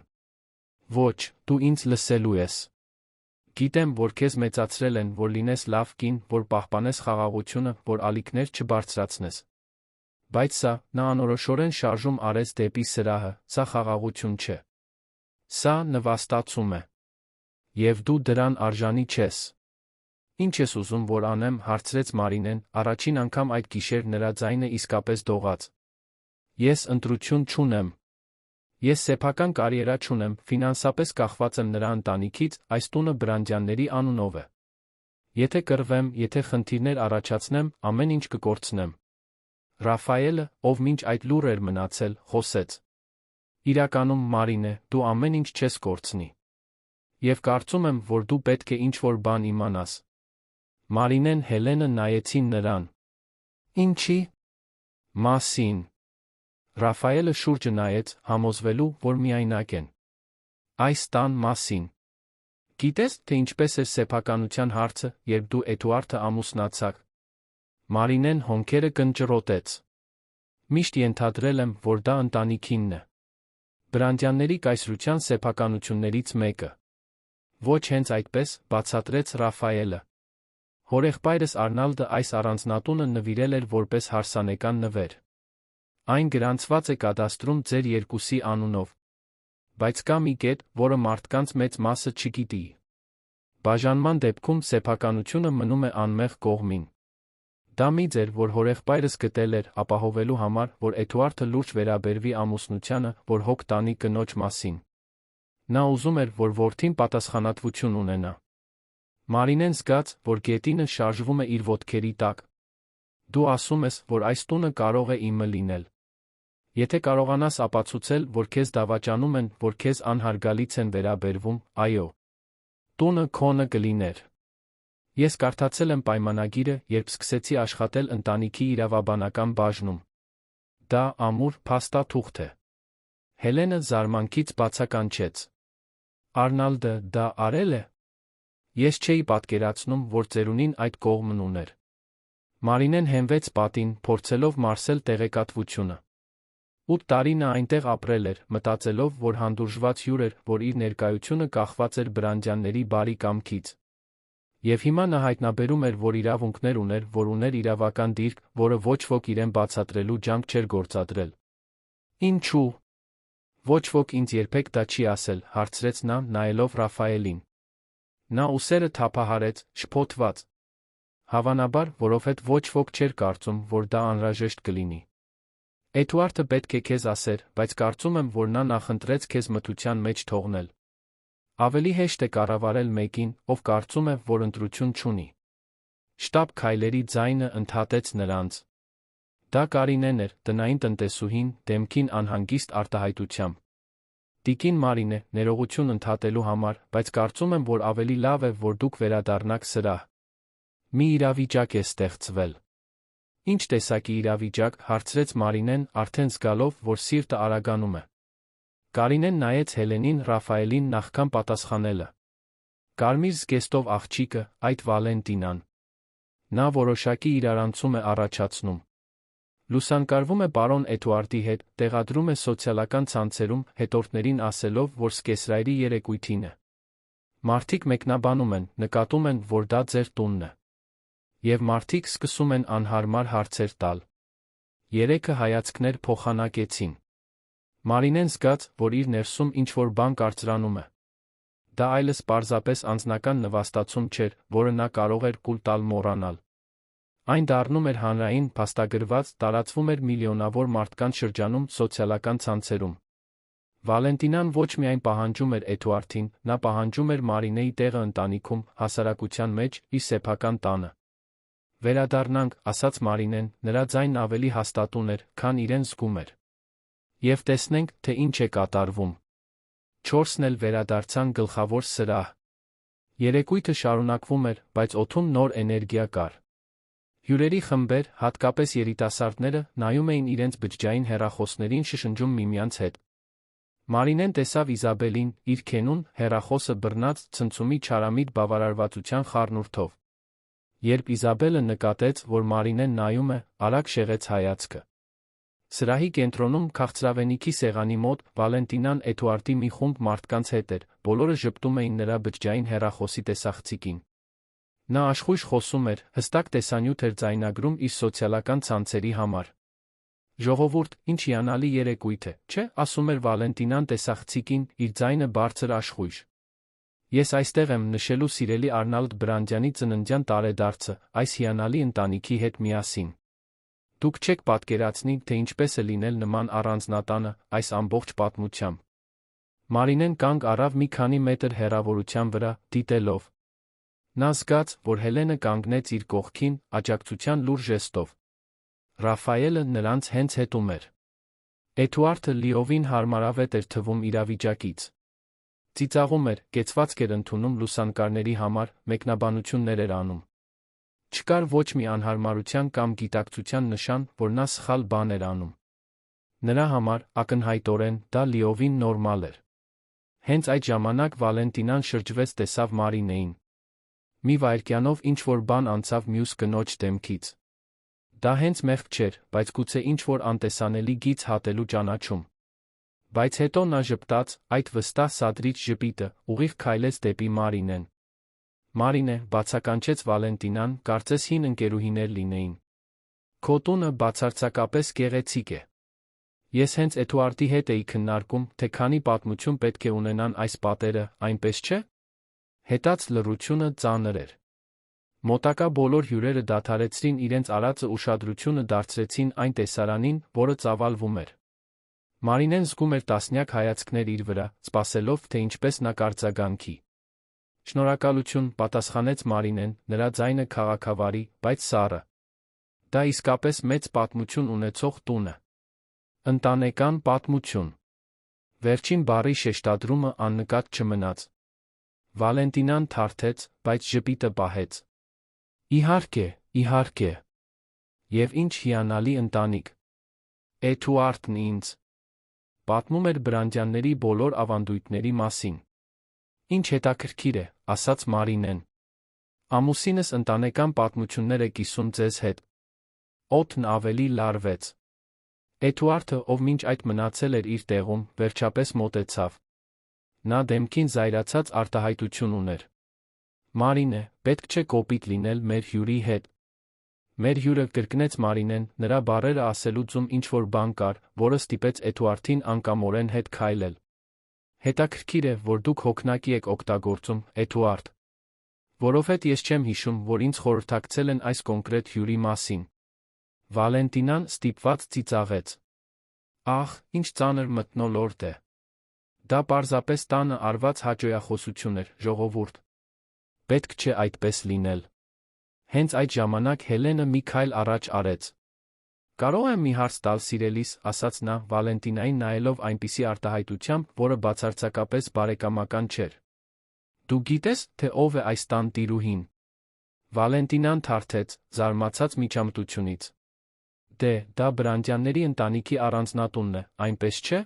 Ոչ, դու ինձ լսելու ես։ Գիտեմ, որ քեզ մեծացրել են, որ լինես լավ կին, որ պահպանես խաղաղությունը, որ ալիքներ չբարձրացնես։ Բայց սա, նա անորոշորեն շարժում արեց դեպի սրահը, սա խաղաղություն չէ։ Սա նվաստացում է։ Եվ դու դրան արժանի չես։ Ինչ ես ուզում, որ անեմ, հարցրեց Մարինեն, առաջին անգամ այդ գիշեր նրա ձայնը իսկապես դողաց։ Ես ընտրություն չունեմ։ Ես սեփական կարիերա չունեմ, ֆինանսապես կախված եմ նրա ընտանիքից, այս տունը Բրանդյանների անունով է։ Եթե կռվեմ, եթե խնդիրներ առաջացնեմ, ամեն ինչ կկորցնեմ։ Ռաֆայելը, ով մինչ այդ լուռ էր մնացել, խոսեց. Իրականում, Մարինե, դու ամեն ինչ չես կորցնի։ Եվ կարծում եմ, որ դու պետք է ինչ-որ բան իմանաս։ Մարինեն Հելենը նայեցին նրան։ Ինչի՞ մասին։ Ռաֆայելը շուրջը նայեց, համոզվելու, որ միայնակ են։ Այս տան մասին։ Գիտես, թե ինչպես էր սեփականության հարցը, երբ դու Էդուարդը ամուսնացաք։ Մարինեն հոնքերը կնճռոտեց։ Միշտ ենթադրել եմ, որ դա ընտանիքինն է։ Բրանդյանների կայսրության սեփականություններից մեկը։ Ոչ հենց այդպես, բացատրեց Ռաֆայելը։ Հորեղբայրս Արնալդը այս առանձնատունը նվիրել էր որպես հարսանեկան նվեր։ Այն գրանցված է կադաստրում ձեր երկուսի անունով։ Բայց կա մի կետ, որը մարդկանց մեծ մասը չգիտի։ Բաժանման դեպքում սեփականությունը մնում է անմեղ կողմին։ Դա միծ էր, որ հորեղբայրս գտել էր, ապահովելու համար, որ Էդուարդը լուրջ վերաբերվի ամուսնությանը, որ հոգ տանի կնոջ մասին։ Նա ուզում էր, որ որդին պատասխանատվություն ունենա։ Մարինեն զգաց, որ գետինը շարժվում է իր ոտքերի տակ։ Դու ասում ես, որ այս տունը կարող է իմը լինել։ Եթե կարողանաս ապացուցել, որ քեզ դավաճանում են, որ քեզ անհարգալից են վերաբերվում, այո։ Տունը քոնը կլիներ։ Ես կարդացել եմ պայմանագիրը, երբ սկսեցի աշխատել ընտանիքի իրավաբանական բաժնում։ Դա ամուր, փաստաթուղթ է։ Հելենը զարմանքից բացականչեց։ Արնալդը դա արել է։ Ես չէի պատկերացնում, որ ծերունին այդ կողմն ուներ։ Մարինեն հենվեց պատին, փորձելով մարսել տեղեկատվությունը։ 8 տարի նա այնտեղ ապրել էր, մտածելով, որ հանդուրժված հյուր էր, որ իր ներկայությունը կախված էր Բրանդյանների բարի կամքից։ Եվ հիմա նա հայտնաբերում էր, որ իրավունքներ ուներ, որ ուներ իրավական դիրք, որը ոչ ոք իրեն բացատրելու ջանք չէր գործադրել։ Ինչու՞։ Ոչ ոք ինձ երբեք դա չի ասել, հարցրեց նա, նայելով Ռաֆայելին։ Նա ուսերը թափահարեց, շփոթված։ Հավանաբար, որովհետև ոչ ոք չէր կարծում, որ դա անհրաժեշտ կլինի։ Էդուարդը պետք է քեզ ասեր, բայց կարծում եմ, որ նա նախընտրեց քեզ մթության մեջ թողնել։ Ավելի հեշտ է կառավարել մեկին, ով կարծում է, որ ընտրություն չունի։ Շտապ քայլերի ձայնը ընդհատեց նրանց։ Դա Կարինեն էր, տնային տնտեսուհին, դեմքին անհանգիստ արտահայտությամբ։ Տիկին Մարինե, ներողություն ընդհատելու համար, բայց կարծում եմ, որ ավելի լավ է, որ դուք վերադառնաք սրահ։ Մի իրավիճակ է ստեղծվել։ Ինչ տեսակի իրավիճակ, հարցրեց Մարինեն, արդեն զգալով, որ սիրտը արագանում է։ Կարինեն նայեց Հելենին, Ռաֆայելին նախքան պատասխանելը։ Կարմիր զգեստով աղջիկը, այդ Վալենտինան։ Նա որոշակի իրարանցում է առաջացնում։ Լուսանկարվում է պարոն Էդուարդի հետ, տեղադրում է սոցիալական ցանցերում, հետորդներին ասելով, որ սկեսրայրի երեկույթին է։ Մարդիկ մեկնաբանում են, նկատում են, որ դա ձեր տունն է։ Եվ մարդիկ սկսում են անհարմար հարցեր տալ։ Երեքը հայացքներ փոխանակեցին։ Մարինեն զգաց, որ իր ներսում ինչ-որ բան կարծրանում է։ Դա այլս պարզապես անձնական նվաստացում չէր, որը նա կարող էր կուլ տալ մոռանալ։ Այն դառնում էր հանրային, փաստագրված, տարածվում էր միլիոնավոր մարդկանց շրջանում սոցիալական ցանցերում։ Վալենտինան ոչ միայն պահանջում էր Էդուարդին, նա պահանջում էր Մարինեի տեղը ընտանիքում, հասարակության մեջ, իր սեփական տանը։ Վերադառնանք, ասաց Մարինեն, նրա ձայնն ավելի հաստատուն էր, քան իրեն զգում էր։ Եվ տեսնենք, թե ինչ է կատարվում։ Չորսն էլ վերադարձան գլխավոր սրահ։ Երեկույթը շարունակվում էր, բայց օդում նոր էներգիա կար։ Հյուրերի խմբեր, հատկապես երիտասարդները, նայում էին իրենց բջջային հեռախոսներին շշնջում միմյանց հետ։ Մարինեն տեսավ Իզաբելին, իր քենուն, հեռախոսը բռնած, ցնցումի չարամիտ բավարարվածության խառնուրդով։ Երբ Իզաբելը նկատեց, որ Մարինեն նայում է, արագ շեղեց հայացքը։ Սրահի կենտրոնում քաղցրավենիքի սեղանի մոտ Վալենտինան Էդուարդի մի խումբ մարդկանց հետ էր, բոլորը ժպտում էին նրա բջջային հեռախոսի տեսախցիկին։ Նա աշխույժ խոսում էր, հստակ տեսանյութ էր ձայնագրում իր սոցիալական ցանցերի համար։ «Ժողովուրդ, ինչ հիանալի երեկույթ է, չէ՞», ասում էր Վալենտինան տեսախցիկին, իր ձայնը բարձր աշխույժ։ «Ես այստեղ եմ նշելու սիրելի Արնալդ Բրանդյանի ծննդյան տարեդարձը, այս հիանալի ընտանիքի հետ միասին։ Դուք չեք պատկերացնի, թե ինչպես է լինել նման առանձնատանը, այս ամբողջ պատմությամբ»։ Մարինեն կանգ առավ մի քանի մետր հեռավորության վրա, դիտելով։ Նա զգաց, որ Հելենը կանգնեց իր կողքին, աջակցության լուր ժեստով։ Ռաֆայելը նրանց հենց հետում էր։ Էդուարդը լիովին հարմարավետ էր թվում իրավիճակից։ Ծիծաղում էր, կեցվածք էր ընդունում լուսանկարների համար, մեկնաբանություններ էր անում։ Չկար ոչ մի անհարմարության կամ գիտակցության նշան, որ նա սխալ բան էր անում։ Նրա համար, ակնհայտորեն, դա լիովին նորմալ էր։ Հենց այդ ժամանակ Վալենտինան շրջվեց տեսավ Մարինեին։ Մի վայրկյանով ինչ-որ բան անցավ մյուս կնոջ դեմքից։ Դա հենց մեղք չէր, բայց գուցե ինչ-որ անտեսանելի գիծ հատելու ճանաչում։ Բայց հետո նա ժպտաց, այդ վստահ սադրիչ ժպիտը, ուղիղ քայլեց դեպի Մարինեն։ «Մարինե», բացականչեց Վալենտինան, կարծես հին ընկերուհիներ լինեին։ «Քո տունը բացարձակապես գեղեցիկ է։ Ես հենց Էդուարդի հետ էի քննարկում, թե քանի պատմություն պետք է ունենան այս պատերը, այնպես չէ»։ Հետաց լռությունը ծանր էր։ Մոտակա բոլոր հյուրերը դադարեցրին իրենց արածը, ուշադրությունը դարձրեցին այն տեսարանին, որը ծավալվում էր։ Մարինեն զգում էր տասնյակ հայացքներ իր վրա, սպասելով, թե ինչպես նա կարձագանքի։ «Շնորհակալություն», պատասխանեց Մարինեն, նրա ձայնը քաղաքավարի, բայց սառը։ Դա իսկապես մեծ պատմություն ունեցող տուն է։ Ընտանեկան պատմություն։ Վերջին բառի շեշտադրումը աննկատ չմնաց։ Վալենտինան թարթեց, բայց ժպիտը պահեց։ Իհարկե, իհարկե։ Եվ ինչ հիանալի ընտանիք։ Էդուարդն ինձ պատմում էր Բրանդյանների բոլոր ավանդույթների մասին։ Ինչ հետաքրքիր է, ասաց Մարինեն։ Ամուսինս ընտանեկան պատմություններ է կիսում ձեզ հետ։ Օդն ավելի լարվեց։ Էդուարդը, ով մինչ այդ մնացել էր իր տեղում, վերջապես մոտեցավ։ Նա դեմքին զայրացած արտահայտություն ուներ։ Մարինե, պետք չէ կոպիտ լինել մեր հյուրի հետ։ Մեր հյուրը, կրկնեց Մարինեն, նրա բառերը ասելուց ինչ-որ բան կար, որը ստիպեց Էդուարդին անկամորեն հետ քայլել։ Հետաքրքիր է, որ դուք հոգնակի եք օգտագործում, Էդուարդ։ Որովհետև ես չեմ հիշում, որ ինձ խորհրդակցել են այս կոնկրետ հյուրի մասին։ Վալենտինան ստիպված ծիծաղեց։ Ահ, ինչ ծանր մթնոլորտ է։ Դա պարզապես տանը արված հաճոյախոսություն էր, ժողովուրդ։ Պետք չէ այդպես լինել։ Հենց այդ ժամանակ Հելենը մի քայլ առաջ արեց։ Կարող եմ մի հարց տալ սիրելիս, ասաց նա, Վալենտինային նայելով այնպիսի արտահայտությամբ, որը բացարձակապես բարեկամական չէր։ Դու գիտես, թե ով է այս տան տիրուհին։ Վալենտինան թարթեց, զարմացած միջամտությունից։ Դե, դա Բրանդյանների ընտանիքի առանձնատունն է, այնպես չէ։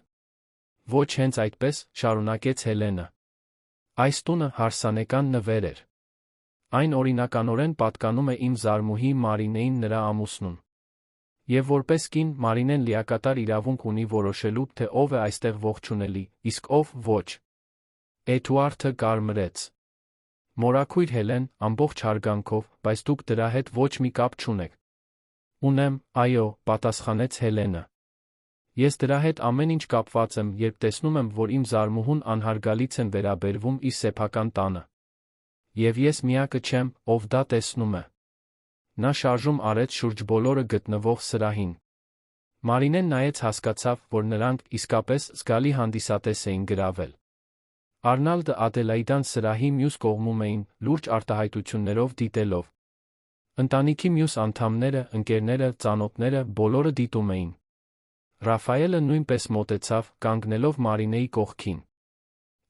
Ոչ հենց այդպես, շարունակեց Հելենը։ Այս տունը հարսանեկան նվեր էր։ Այն օրինականորեն պատկանում է իմ զարմուհի Մարինեին, նրա ամուսնուն։ Եվ որպես կին, Մարինեն լիակատար իրավունք ունի որոշելու, թե ով է այստեղ ողջունելի, իսկ ով ոչ։ Էդուարդը կարմրեց։ Մորաքույր Հելեն, ամբողջ հարգանքով, բայց դուք դրա հետ ոչ մի կապ չունեք։ Ունեմ, այո, պատասխանեց Հելենը։ Ես դրա հետ ամեն ինչ կապված եմ, երբ տեսնում եմ, որ իմ զարմուհուն անհարգալից են վերաբերվում իր սեփական տանը։ Եվ ես միակը չեմ, ով դա տեսնում է։ Նա շարժում արեց շուրջ բոլորը գտնվող սրահին։ Մարինեն նայեց, հասկացավ, որ նրանք իսկապես զգալի հանդիսատես էին գրավել։ Արնալդը Ադելայդան սրահի մյուս կողմում էին, լուրջ արտահայտություններով դիտելով։ Ընտանիքի մյուս անդամները, ընկերները, ծանոթները, բոլորը դիտում էին։ Ռաֆայելը նույնպես մոտեցավ, կանգնելով Մարինեի կողքին։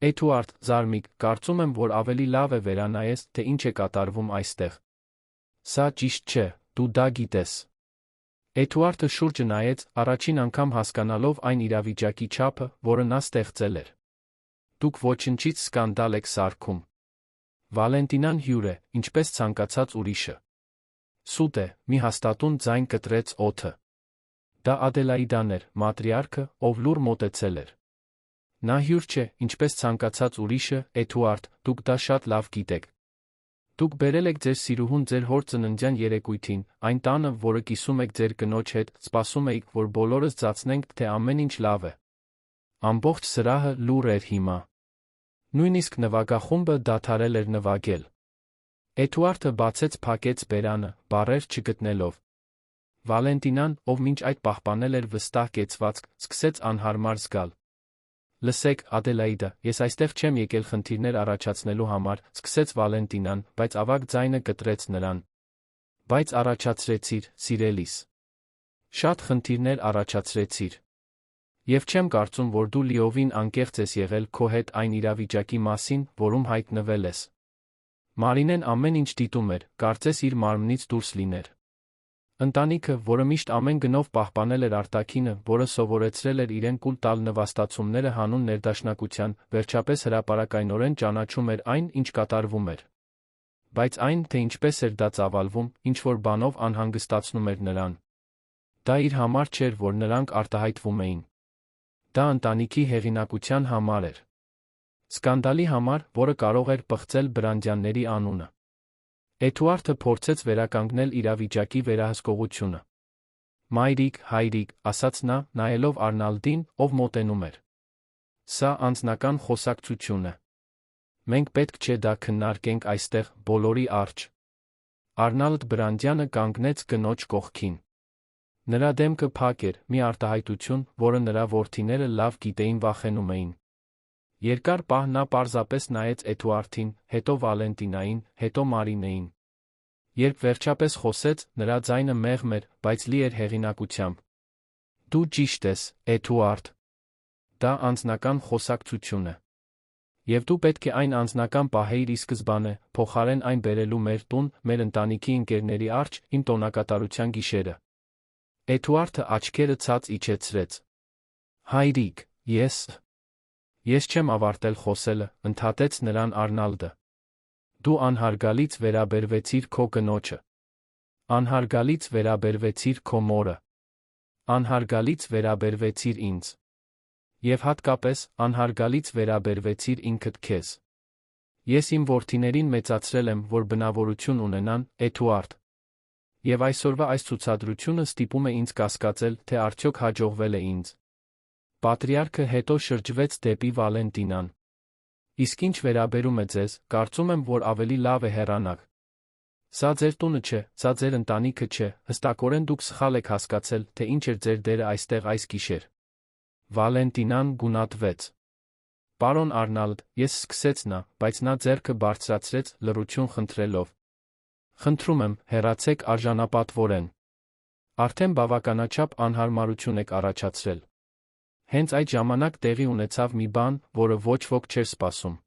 Էդուարդ, զարմիկ, կարծում եմ, որ ավելի լավ է վերանայես, թե ինչ է կատարվում այստեղ։ Սա ճիշտ չէ, դու դա գիտես։ Էդուարդը շուրջը նայեց, առաջին անգամ հասկանալով այն իրավիճակի չափը, որը նա ստեղծել էր։ Դուք ոչնչից սկանդալ եք սարքում։ Վալենտինան հյուր է, ինչպես ցանկացած ուրիշը։ Սուտ է, մի հաստատուն ձայն կտրեց օդը։ Դա Ադելաիդան էր, маտրիարքը, ով լուր մոտեցել էր։ Նա հյուր չէ, ինչպես ցանկացած ուրիշը, Էդուարդ, դուք դա շատ լավ գիտեք։ Դուք բերել եք ձեր սիրուհուն ձեր հոր ծննդյան երեկույթին, այն տանը, որը կիսում եք ձեր կնոջ հետ, սպասում էիք, որ բոլորս ձացնենք, թե ամեն ինչ լավ է։ Ամբողջ սրահը լուր էր հիմա։ Նույնիսկ նվագախումբը դադարել էր նվագել։ Էդուարդը բացեց-փակեց բերանը, բառեր չգտնելով։ Վալենտինան, ով մինչ այդ պահպանել էր վստահ կեցվածք, սկսեց անհարմար զգալ։ Լսեք, Ադելաիդա, ես այստեղ չեմ եկել խնդիրներ առաջացնելու համար, սկսեց Վալենտինան, բայց ավագ ձայնը կտրեց նրան։ Բայց առաջացրեցիր, սիրելիս։ Շատ խնդիրներ առաջացրեցիր։ Եվ չեմ կարծում, որ դու լիովին անկեղծ ես եղել քո հետ այն իրավիճակի մասին, որում հայտնվել ես։ Մարինեն ամեն ինչ դիտում էր, կարծես իր մարմնից դուրս լիներ։ Ընտանիքը, որը միշտ ամեն գնով պահպանել էր արտաքինը, որը սովորեցրել էր իրեն կուլ տալ նվաստացումները հանուն ներդաշնակության, վերջապես հրապարակայնորեն ճանաչում էր այն, ինչ կատարվում էր։ Բայց այն, թե ինչպես էր դա ծավալվում, ինչ-որ բանով անհանգստացնում էր նրան։ Դա իր համար չէր, որ նրանք արտահայտվում էին։ Դա ընտանիքի հեղինակության համար էր։ Սկանդալի համար, որը կարող էր պղծել Բրանդյանների անունը։ Էդուարդը փորձեց վերականգնել իրավիճակի վերահսկողությունը։ Մայրիկ, հայրիկ, ասաց նա, նայելով Արնալդին, ով մոտենում էր։ Սա անձնական խոսակցություն է։ Մենք պետք չէ դա քննարկենք այստեղ, բոլորի առջ։ Արնալդ Բրանդյանը կանգնեց կնոջ կողքին։ Նրա դեմքը փակ էր, մի արտահայտություն, որը նրա որդիները լավ գիտեին վախենում էին։ Երկար պահ նա պարզապես նայեց Էդուարդին, հետո Վալենտինային, հետո Մարինեին։ Երբ վերջապես խոսեց, նրա ձայնը մեղմ էր, բայց լի էր հեղինակությամբ։ Դու ճիշտ ես, Էդուարդ։ Դա անձնական խոսակցություն է։ Եվ դու պետք է այն անձնական պահեիր ի սկզբանե, փոխարեն այն բերելու մեր տուն, մեր ընտանիքի ընկերների առջ, իմ տոնակատարության գիշերը։ Էդուարդը աչքերը ցած իջեցրեց։ Հայրիկ, Ես չեմ ավարտել խոսելը, ընդհատեց նրան Արնալդը։ Դու անհարգալից վերաբերվեցիր քո կնոջը։ Անհարգալից վերաբերվեցիր քո մորը։ Անհարգալից վերաբերվեցիր ինձ։ Եվ հատկապես, անհարգալից վերաբերվեցիր ինքդ քեզ։ Ես իմ որդիներին մեծացրել եմ, որ բնավորություն ունենան, Էդուարդ։ Եվ այսօրվա այս ցուցադրությունը ստիպում է ինձ կասկածել, թե արդյոք հաջողվել է ինձ։ Պատրիարքը հետո շրջվեց դեպի Վալենտինան։ Իսկ ինչ վերաբերում է ձեզ, կարծում եմ, որ ավելի լավ է հեռանաք։ Սա ձեր տունը չէ, սա ձեր ընտանիքը չէ, հստակորեն դուք սխալ եք հասկացել, թե ինչ էր ձեր դերը այստեղ այս գիշեր։ Վալենտինան գունատվեց։ Պարոն Արնալդ, ես սկսեց նա, բայց նա ձեռքը բարձրացրեց, լռություն խնդրելով։ Խնդրում եմ, հեռացեք արժանապատվորեն։ Արդեն բավականաչափ անհարմարություն եք առաջացրել։ Հենց այդ ժամանակ տեղի ունեցավ մի բան, որը ոչ ոք չէր սպասում։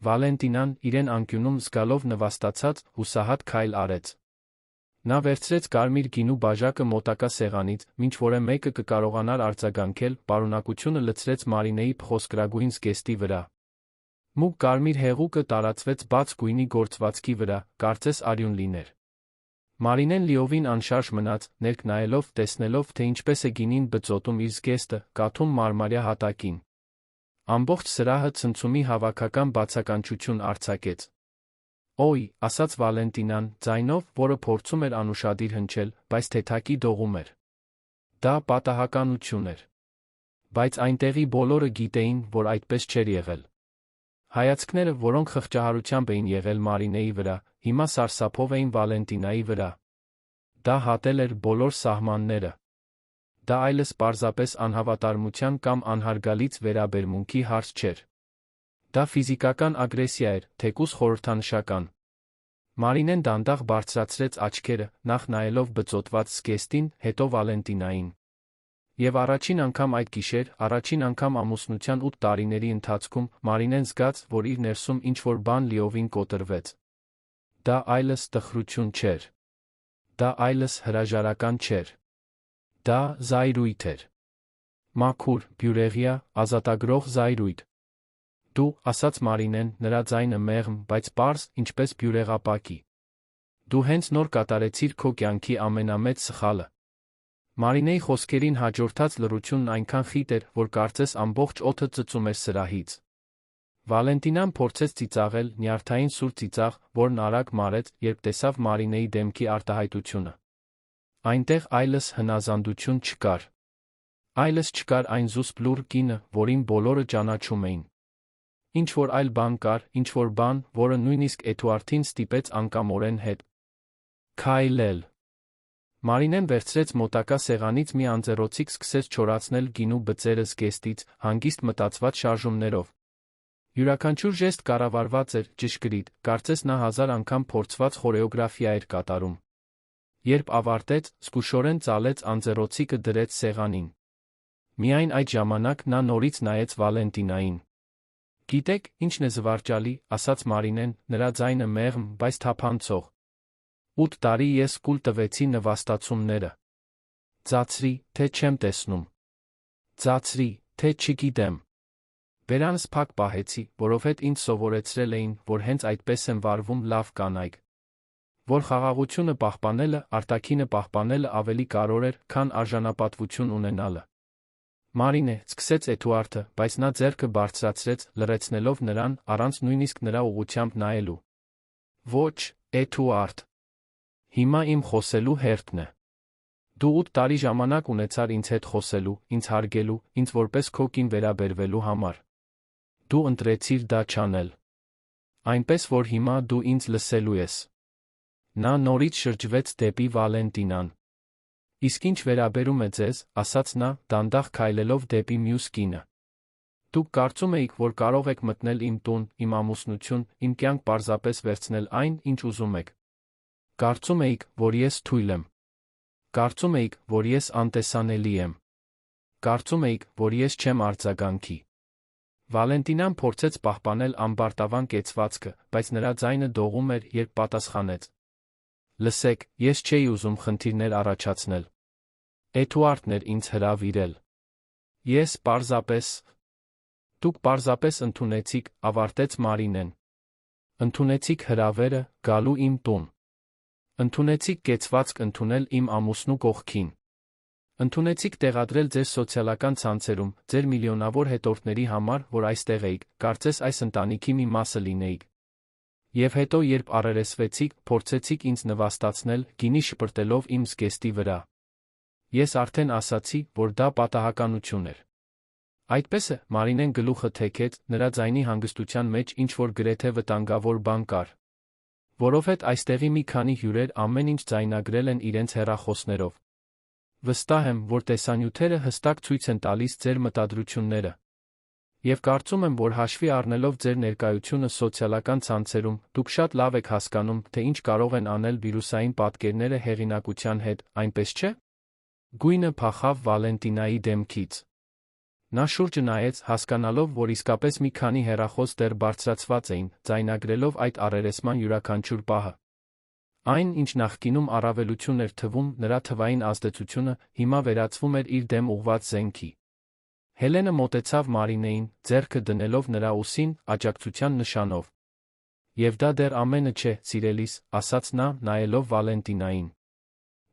Վալենտինան, իրեն անկյունում զգալով նվաստացած, հուսահատ քայլ արեց։ Նա վերցրեց կարմիր գինու բաժակը մոտակա սեղանից, մինչ որը մեկը կկարողանար արձագանքել, պարունակությունը լցրեց Մարինեի փխոսկրագույն զգեստի վրա։ Մուգ կարմիր հեղուկը տարածվեց բաց գույնի գործվածքի վրա, կարծես արյուն լիներ։ Մարինեն լիովին անշարժ մնաց, ներքնայելով, տեսնելով, թե ինչպես է գինին բծոտում իր զգեստը, կաթում մարմարյա հատակին։ Ամբողջ սրահը ցնցումի հավաքական բացականչություն արձակեց։ Օй, ասաց Վալենտինան, ձայնով, որը փորձում էր անուշադիր հնչել, բայց թեթակի դողում էր։ Դա պատահականություն էր։ Բայց այնտեղի բոլորը գիտեին, որ այդպես չէր եղել։ Հայացքները, որոնք խղճահարությամբ էին եղել Մարինեի վրա, հիմա սարսափով էին Վալենտինայի վրա։ Դա հատել էր բոլոր սահմանները։ Դա այլս պարզապես անհավատարմության կամ անհարգալից վերաբերմունքի հարց չէր։ Դա ֆիզիկական ագրեսիա էր, թեկուզ խորհրդանշական։ Մարինեն դանդաղ բարձրացրեց աչքերը, նախ նայելով բծոտված զգեստին, հետո Վալենտինային։ Եվ առաջին անգամ այդ գիշեր, առաջին անգամ ամուսնության 8 տարիների ընթացքում, Մարինեն զգաց, որ իր ներսում ինչ-որ բան լիովին կոտրվեց։ Դա այլս տխրություն չէր։ Դա այլս հրաժարական չէր։ Դա զայրույթ էր։ Մաքուր, բյուրեղյա, ազատագրող զայրույթ։ Դու, ասաց Մարինեն, նրա ձայնը մեղմ, բայց պարզ, ինչպես բյուրեղապակի։ Դու հենց նոր կատարեցիր քո կյանքի ամենամեծ սխալը։ Մարինեի խոսքերին հաջորդած լռությունն այնքան խիտ էր, որ կարծես ամբողջ օդը ծծում էր սրահից։ Վալենտինան փորձեց ծիծաղել, նյարդային սուր ծիծաղ, որն արագ մարեց, երբ տեսավ Մարինեի դեմքի արտահայտությունը։ Այնտեղ այլս հնազանդություն չկար։ Այլս չկար այն զուսպ լուռ կինը, որին բոլորը ճանաչում էին։ Ինչ-որ այլ բան կար, ինչ-որ բան, որը նույնիսկ Էդուարդին ստիպեց անկամորեն հետ քայլել։ Մարինեն վերցրեց մոտակա սեղանից մի անձեռոցիկ, սկսեց չորացնել գինու բծերը զգեստից, հանգիստ մտածված շարժումներով։ Յուրաքանչյուր ժեստ կառավարված էր ճշգրիտ, կարծես նա 1000 անգամ փորձված խորեոգրաֆիա էր կատարում։ Երբ ավարտեց, զգուշորեն ծալեց անձեռոցիկը, դրեց սեղանին։ Միայն այդ ժամանակ նա նորից նայեց Վալենտինային։ «Գիտեք, ինչն է զվարճալի», ասաց Մարինեն, նրա ձայնը մեղմ, բայց թափանցող։ 8 տարի ես կուլ տվեցի նվաստացումները։ Ձացրի, թե չեմ տեսնում։ Ձացրի, թե չգիտեմ։ Բերանս փակ պահեցի, որովհետև ինձ սովորեցրել էին, որ հենց այդպես են վարվում լավ կանայք։ Որ խաղաղությունը պահպանելը, արտաքինը պահպանելը ավելի կարևոր էր, քան արժանապատվություն ունենալը։ Մարինե, սկսեց Էդուարդը, բայց նա ձեռքը բարձրացրեց, լռեցնելով նրան, առանց նույնիսկ նրա ուղղությամբ նայելու։ Ոչ, Էդուարդ։ Հիմա իմ խոսելու հերթն է։ Դու 8 տարի ժամանակ ունեցար ինձ հետ խոսելու, ինձ հարգելու, ինձ որպես քո կին վերաբերվելու համար։ Դու ընտրեցիր դա չանել։ Այնպես որ հիմա դու ինձ լսելու ես։ Նա նորից շրջվեց դեպի Վալենտինան։ Իսկ ինչ վերաբերում է ձեզ, ասաց նա, դանդաղ քայլելով դեպի մյուս կինը։ Դուք կարծում էիք, որ կարող եք մտնել իմ տուն, իմ ամուսնություն, իմ կյանք պարզապես վերցնել այն, ինչ ուզում եք։ Կարծում էիք, որ ես թույլ եմ։ Կարծում էիք, որ ես անտեսանելի եմ։ Կարծում էիք, որ ես չեմ արձագանքի։ Վալենտինան փորձեց պահպանել ամբարտավան կեցվածքը, բայց նրա ձայնը դողում էր, երբ պատասխանեց. Լսեք, ես չէի ուզում խնդիրներ առաջացնել։ Էդուարդն էր ինձ հրավիրել։ Ես պարզապես… Դուք պարզապես ընդունեցիք, ավարտեց Մարինեն։ Ընդունեցիք հրավերը, գալու իմ տուն։ Ընդունեցիք կեցվածք ընդունել իմ ամուսնու կողքին։ Ընդունեցիք տեղադրել ձեր սոցիալական ցանցերում, ձեր միլիոնավոր հետևորդների համար, որ այստեղ էիք, կարծես այս ընտանիքի մի մասը լինեիք։ Եվ հետո, երբ առերեսվեցիք, փորձեցիք ինձ նվաստացնել, գինի շպրտելով իմ զգեստի վրա։ Ես արդեն ասացի, որ դա պատահականություն էր։ Այդպես է, Մարինեն գլուխը թեքեց, նրա ձայնի հանգստության մեջ ինչ-որ գրեթե վտանգավոր բան կար։ Որովհետև այստեղի մի քանի հյուրեր ամեն ինչ ձայնագրել են իրենց հեռախոսներով։ Վստահ եմ, որ տեսանյութերը հստակ ցույց են տալիս ձեր մտադրությունները։ Եվ կարծում եմ, որ հաշվի առնելով ձեր ներկայությունը սոցիալական ցանցերում, դուք շատ լավ եք հասկանում, թե ինչ կարող են անել վիրուսային պատկերները հեղինակության հետ, այնպես չէ՞։ Գույնը փախավ Վալենտինայի դեմքից։ Նա շուրջը նայեց, հասկանալով, որ իսկապես մի քանի հեռախոս դեռ բարձրացված էին, ձայնագրելով այդ առերեսման յուրաքանչյուր պահը։ Այն, ինչ նախկինում առավելություն էր թվում, նրա թվային ազդեցությունը, հիմա վերածվում էր իր դեմ ուղղված զենքի։ Հելենը մոտեցավ Մարինեին, ձեռքը դնելով նրա ուսին, աջակցության նշանով։ Եվ դա դեռ ամենը չէ, սիրելիս, ասաց նա, նայելով Վալենտինային։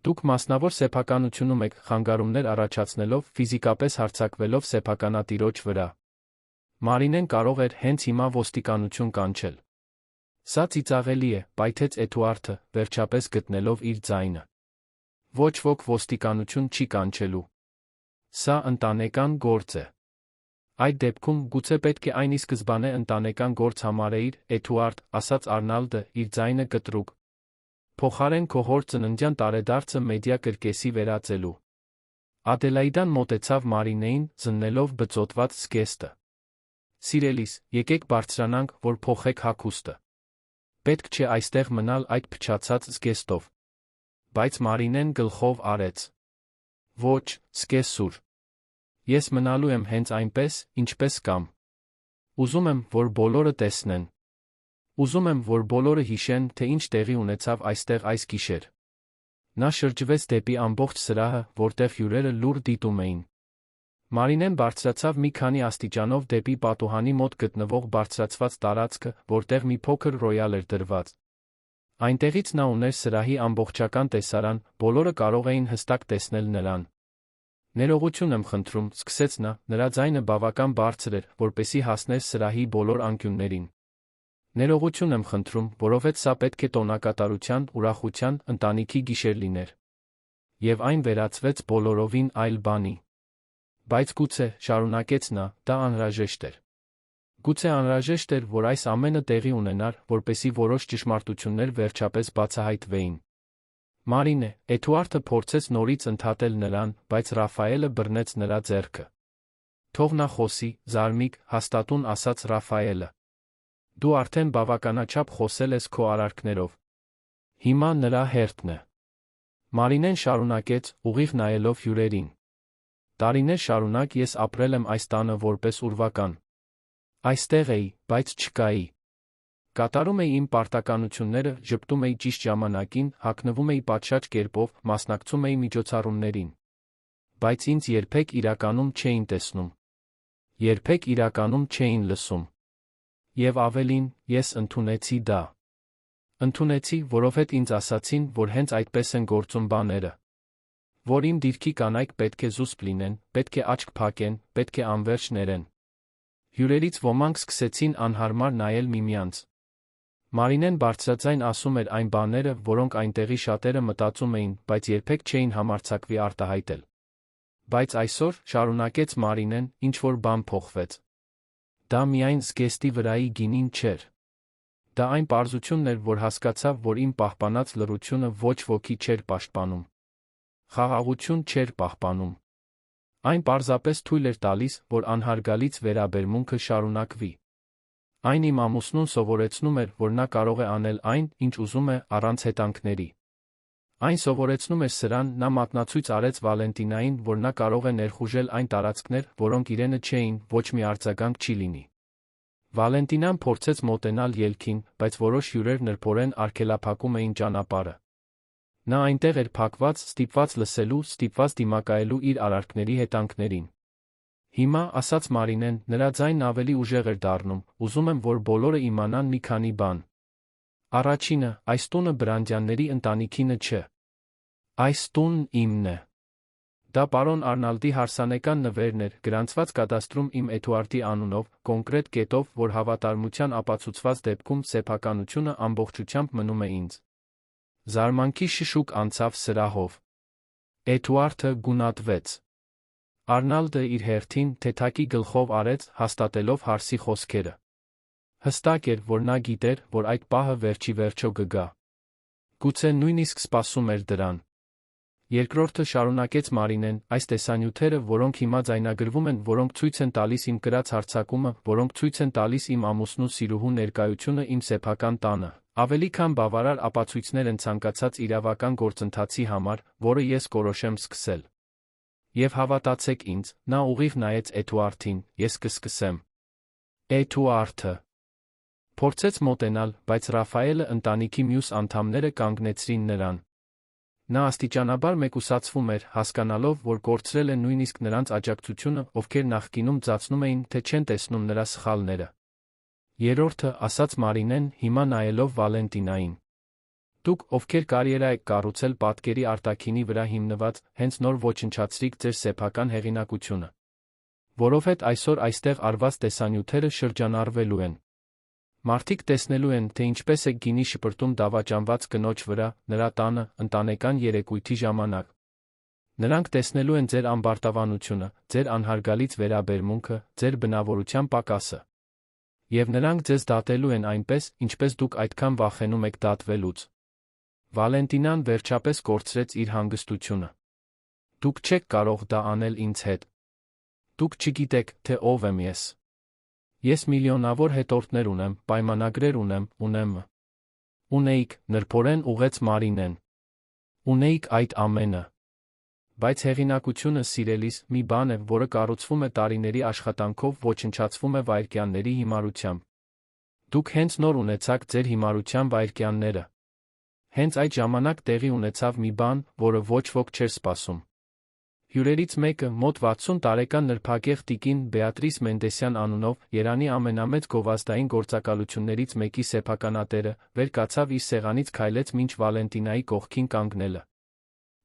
Դուք մասնավոր սեփականությունում եք, խանգարումներ առաջացնելով, ֆիզիկապես հարձակվելով սեփականատիրոջ վրա։ Մարինեն կարող էր հենց հիմա ոստիկանություն կանչել։ Սա ծիծաղելի է, պայթեց Էդուարդը, վերջապես գտնելով իր ձայնը։ Ոչ ոք ոստիկանություն չի կանչելու։ Սա ընտանեկան գործ է։ Այդ դեպքում գուցե պետք է այն ի սկզբանե ընտանեկան գործ համարեիր, Էդուարդ, ասաց Արնալդը, իր ձայնը կտրուկ։ Փոխարեն քո հոր ծննդյան տարեդարձը մեդիա կրկեսի վերածելու։ Ադելայդան մոտեցավ Մարինեին, զննելով բծոտված զգեստը։ Սիրելիս, եկեք բարձրանանք, որ փոխեք հագուստը։ Պետք չէ այստեղ մնալ այդ փչացած զգեստով։ Բայց Մարինեն գլխով արեց։ Ոչ, սկեսուր։ Ես մնալու եմ հենց այնպես, ինչպես կամ։ Ուզում եմ, որ բոլորը տեսնեն։ Ուզում եմ, որ բոլորը հիշեն, թե ինչ տեղի ունեցավ այստեղ այս գիշեր։ Նա շրջվեց դեպի ամբողջ սրահը, որտեղ հյուրերը լուռ դիտում էին։ Մարինեն բարձրացավ մի քանի աստիճանով դեպի պատուհանի մոտ գտնվող բարձրացված տարածքը, որտեղ մի փոքր ռոյալ էր դրված։ Այնտեղից նա ուներ սրահի ամբողջական տեսարան, բոլորը կարող էին հստակ տեսնել նրան։ Ներողություն եմ խնդրում, սկսեց նա, նրա ձայնը բավական բարձր էր, որպեսզի հասներ սրահի բոլոր անկյուններին։ Ներողություն եմ խնդրում, որովհետև սա պետք է տոնակատարության, ուրախության, ընտանիքի գիշեր լիներ։ Եվ այն վերածվեց բոլորովին այլ բանի։ Բայց գուցե, շարունակեց նա, դա անհրաժեշտ էր։ Գուցե անհրաժեշտ էր, որ այս ամենը տեղի ունենար, որպեսզի որոշ ճշմարտություններ վերջապես բացահայտվեին։ Մարինե, Էդուարդը փորձեց նորից ընդհատել նրան, բայց Ռաֆայելը բռնեց նրա ձեռքը։ Թող նա խոսի, զարմիկ, հաստատուն ասաց Ռաֆայելը։ Դու արդեն բավականաչափ խոսել ես քո արարքներով։ Հիմա նրա հերթն է։ Մարինեն շարունակեց, ուղիղ նայելով հյուրերին։ Տարիներ շարունակ ես ապրել եմ այս տանը որպես ուրվական։ Այստեղ էի, բայց չկայի։ Կատարում էի իմ պարտականությունները, ժպտում էի ճիշտ ժամանակին, հագնվում էի պատշաճ կերպով, մասնակցում էի միջոցառումներին։ Բայց ինձ երբեք իրականում չէին տեսնում։ Երբեք իրականում չէին լսում։ Եվ ավելին, ես ընդունեցի դա։ Ընդունեցի, որովհետև ինձ ասացին, որ հենց այդպես են գործում բաները։ Որ իմ դիրքի կանայք պետք է զուսպ լինեն, պետք է աչք փակեն, պետք է անվերջ ներեն։ Հյուրերից ոմանք սկսեցին անհարմար նայել միմյանց։ Մարինեն բարձրաձայն ասում էր այն բաները, որոնք այնտեղի շատերը մտածում էին, բայց երբեք չէին համարձակվի արտահայտել։ Բայց այսօր, շարունակեց Մարինեն, ինչ-որ բան փոխվեց։ Դա միայն զգեստի վրայի գինին չէր։ Դա այն պարզությունն էր, որ հասկացավ, որ իմ պահպանած լռությունը ոչ ոքի չէր պաշտպանում։ Խաղաղություն չէր պահպանում։ Այն պարզապես թույլ էր տալիս, որ անհարգալից վերաբերմունքը շարունակվի։ Այն իմ ամուսնուն սովորեցնում էր, որ նա կարող է անել այն, ինչ ուզում է, առանց հետանքների։ Այն սովորեցնում էր սրան, նա մատնացույց արեց Վալենտինային, որ նա կարող է ներխուժել այն տարածքներ, որոնք իրենը չէին, ոչ մի արձագանք չի լինի։ Վալենտինան փորձեց մոտենալ ելքին, բայց որոշ հյուրեր նրբորեն արգելափակում էին ճանապարհը։ Նա այնտեղ էր փակված, ստիպված լսելու, ստիպված դիմակայելու իր արարքների հետանքներին։ Հիմա, ասաց Մարինեն, նրա ձայնն ավելի ուժեղ էր դառնում, ուզում եմ, որ բոլորը իմանան մի քանի բան։ Առաջինը, այս տունը Բրանդյանների ընտանիքինը չէ։ Այս տունն իմն է։ Դա պարոն Արնալդի հարսանեկան նվերն էր, գրանցված կադաստրում իմ Էդուարդի անունով, կոնկրետ կետով, որ հավատարմության ապացուցված դեպքում սեփականությունը ամբողջությամբ մնում է ինձ։ Զարմանքի շշուկ անցավ սրահով։ Էդուարդը գունատվեց։ Արնալդը իր հերթին թեթակի գլխով արեց, հաստատելով հարսի խոսքերը։ Հստակ էր, որ նա գիտեր, որ այդ պահը վերջի վերջո կգա։ Գուցե նույնիսկ սպասում էր դրան։ Երկրորդը, շարունակեց Մարինեն, այս տեսանյութերը, որոնք հիմա ձայնագրվում են, որոնք ցույց են տալիս իմ կրած հարձակումը, որոնք ցույց են տալիս իմ ամուսնու սիրուհու ներկայությունը իմ սեփական տանը, ավելի քան բավարար ապացույցներ են ցանկացած իրավական գործընթացի համար, որը ես կորոշեմ սկսել։ Եվ հավատացեք ինձ, նա ուղիղ նայեց Էդուարդին, ես կսկսեմ։ Էդուարդը փորձեց մոտենալ, բայց Ռաֆայելը ընտանիքի մյուս անդամները կանգնեցրին նրան։ Նա աստիճանաբար մեկուսացվում էր, հասկանալով, որ կորցրել է նույնիսկ նրանց աջակցությունը, ովքեր նախկինում ձացնում էին, թե չեն տեսնում նրա սխալները։ Երրորդը, ասաց Մարինեն, հիմա նայելով Վալենտինային։ Դուք, ովքեր կարիերա եք կառուցել պատկերի արտաքինի վրա հիմնված, հենց նոր ոչնչացրիք ձեր սեփական հեղինակությունը։ Որովհետև այսօր այստեղ արված տեսանյութերը շրջանառվելու են։ Մարդիկ տեսնելու են, թե ինչպես եք գինի շպրտում դավաճանված կնոջ վրա, նրա տանը, ընտանեկան երեկույթի ժամանակ։ Նրանք տեսնելու են ձեր ամբարտավանությունը, ձեր անհարգալից վերաբերմունքը, ձեր բնավորության պակասը։ Եվ նրանք ձեզ դատելու են այնպես, ինչպես դուք այդքան վախենում եք դատվելուց։ Վալենտինան վերջապես կորցրեց իր հանգստությունը։ Դուք չեք կարող դա անել ինձ հետ։ Դուք չգիտեք, թե ով եմ ես։ Ես միլիոնավոր հետորդներ ունեմ, պայմանագրեր ունեմ։ Ունեիք, նրբորեն ուղեց Մարինեն։ Ունեիք այդ ամենը։ Բայց հեղինակությունը սիրելիս մի բան է, որը կառուցվում է տարիների աշխատանքով, ոչնչացվում է վայրկյանների հիմարությամբ։ Դուք հենց նոր ունեցաք ձեր հիմարության վայրկյանները։ Հենց այդ ժամանակ տեղի ունեցավ մի բան, որը ոչ ոք չէր սպասում։ Հյուրերից մեկը, մոտ 60 տարեկան նրբագեղ տիկին Բեատրիս Մենդեսյան անունով, Երանի ամենամեծ գովազդային գործակալություններից մեկի սեփականատերը, վեր կացավ իր սեղանից քայլեց մինչ Վալենտինայի կողքին կանգնելը։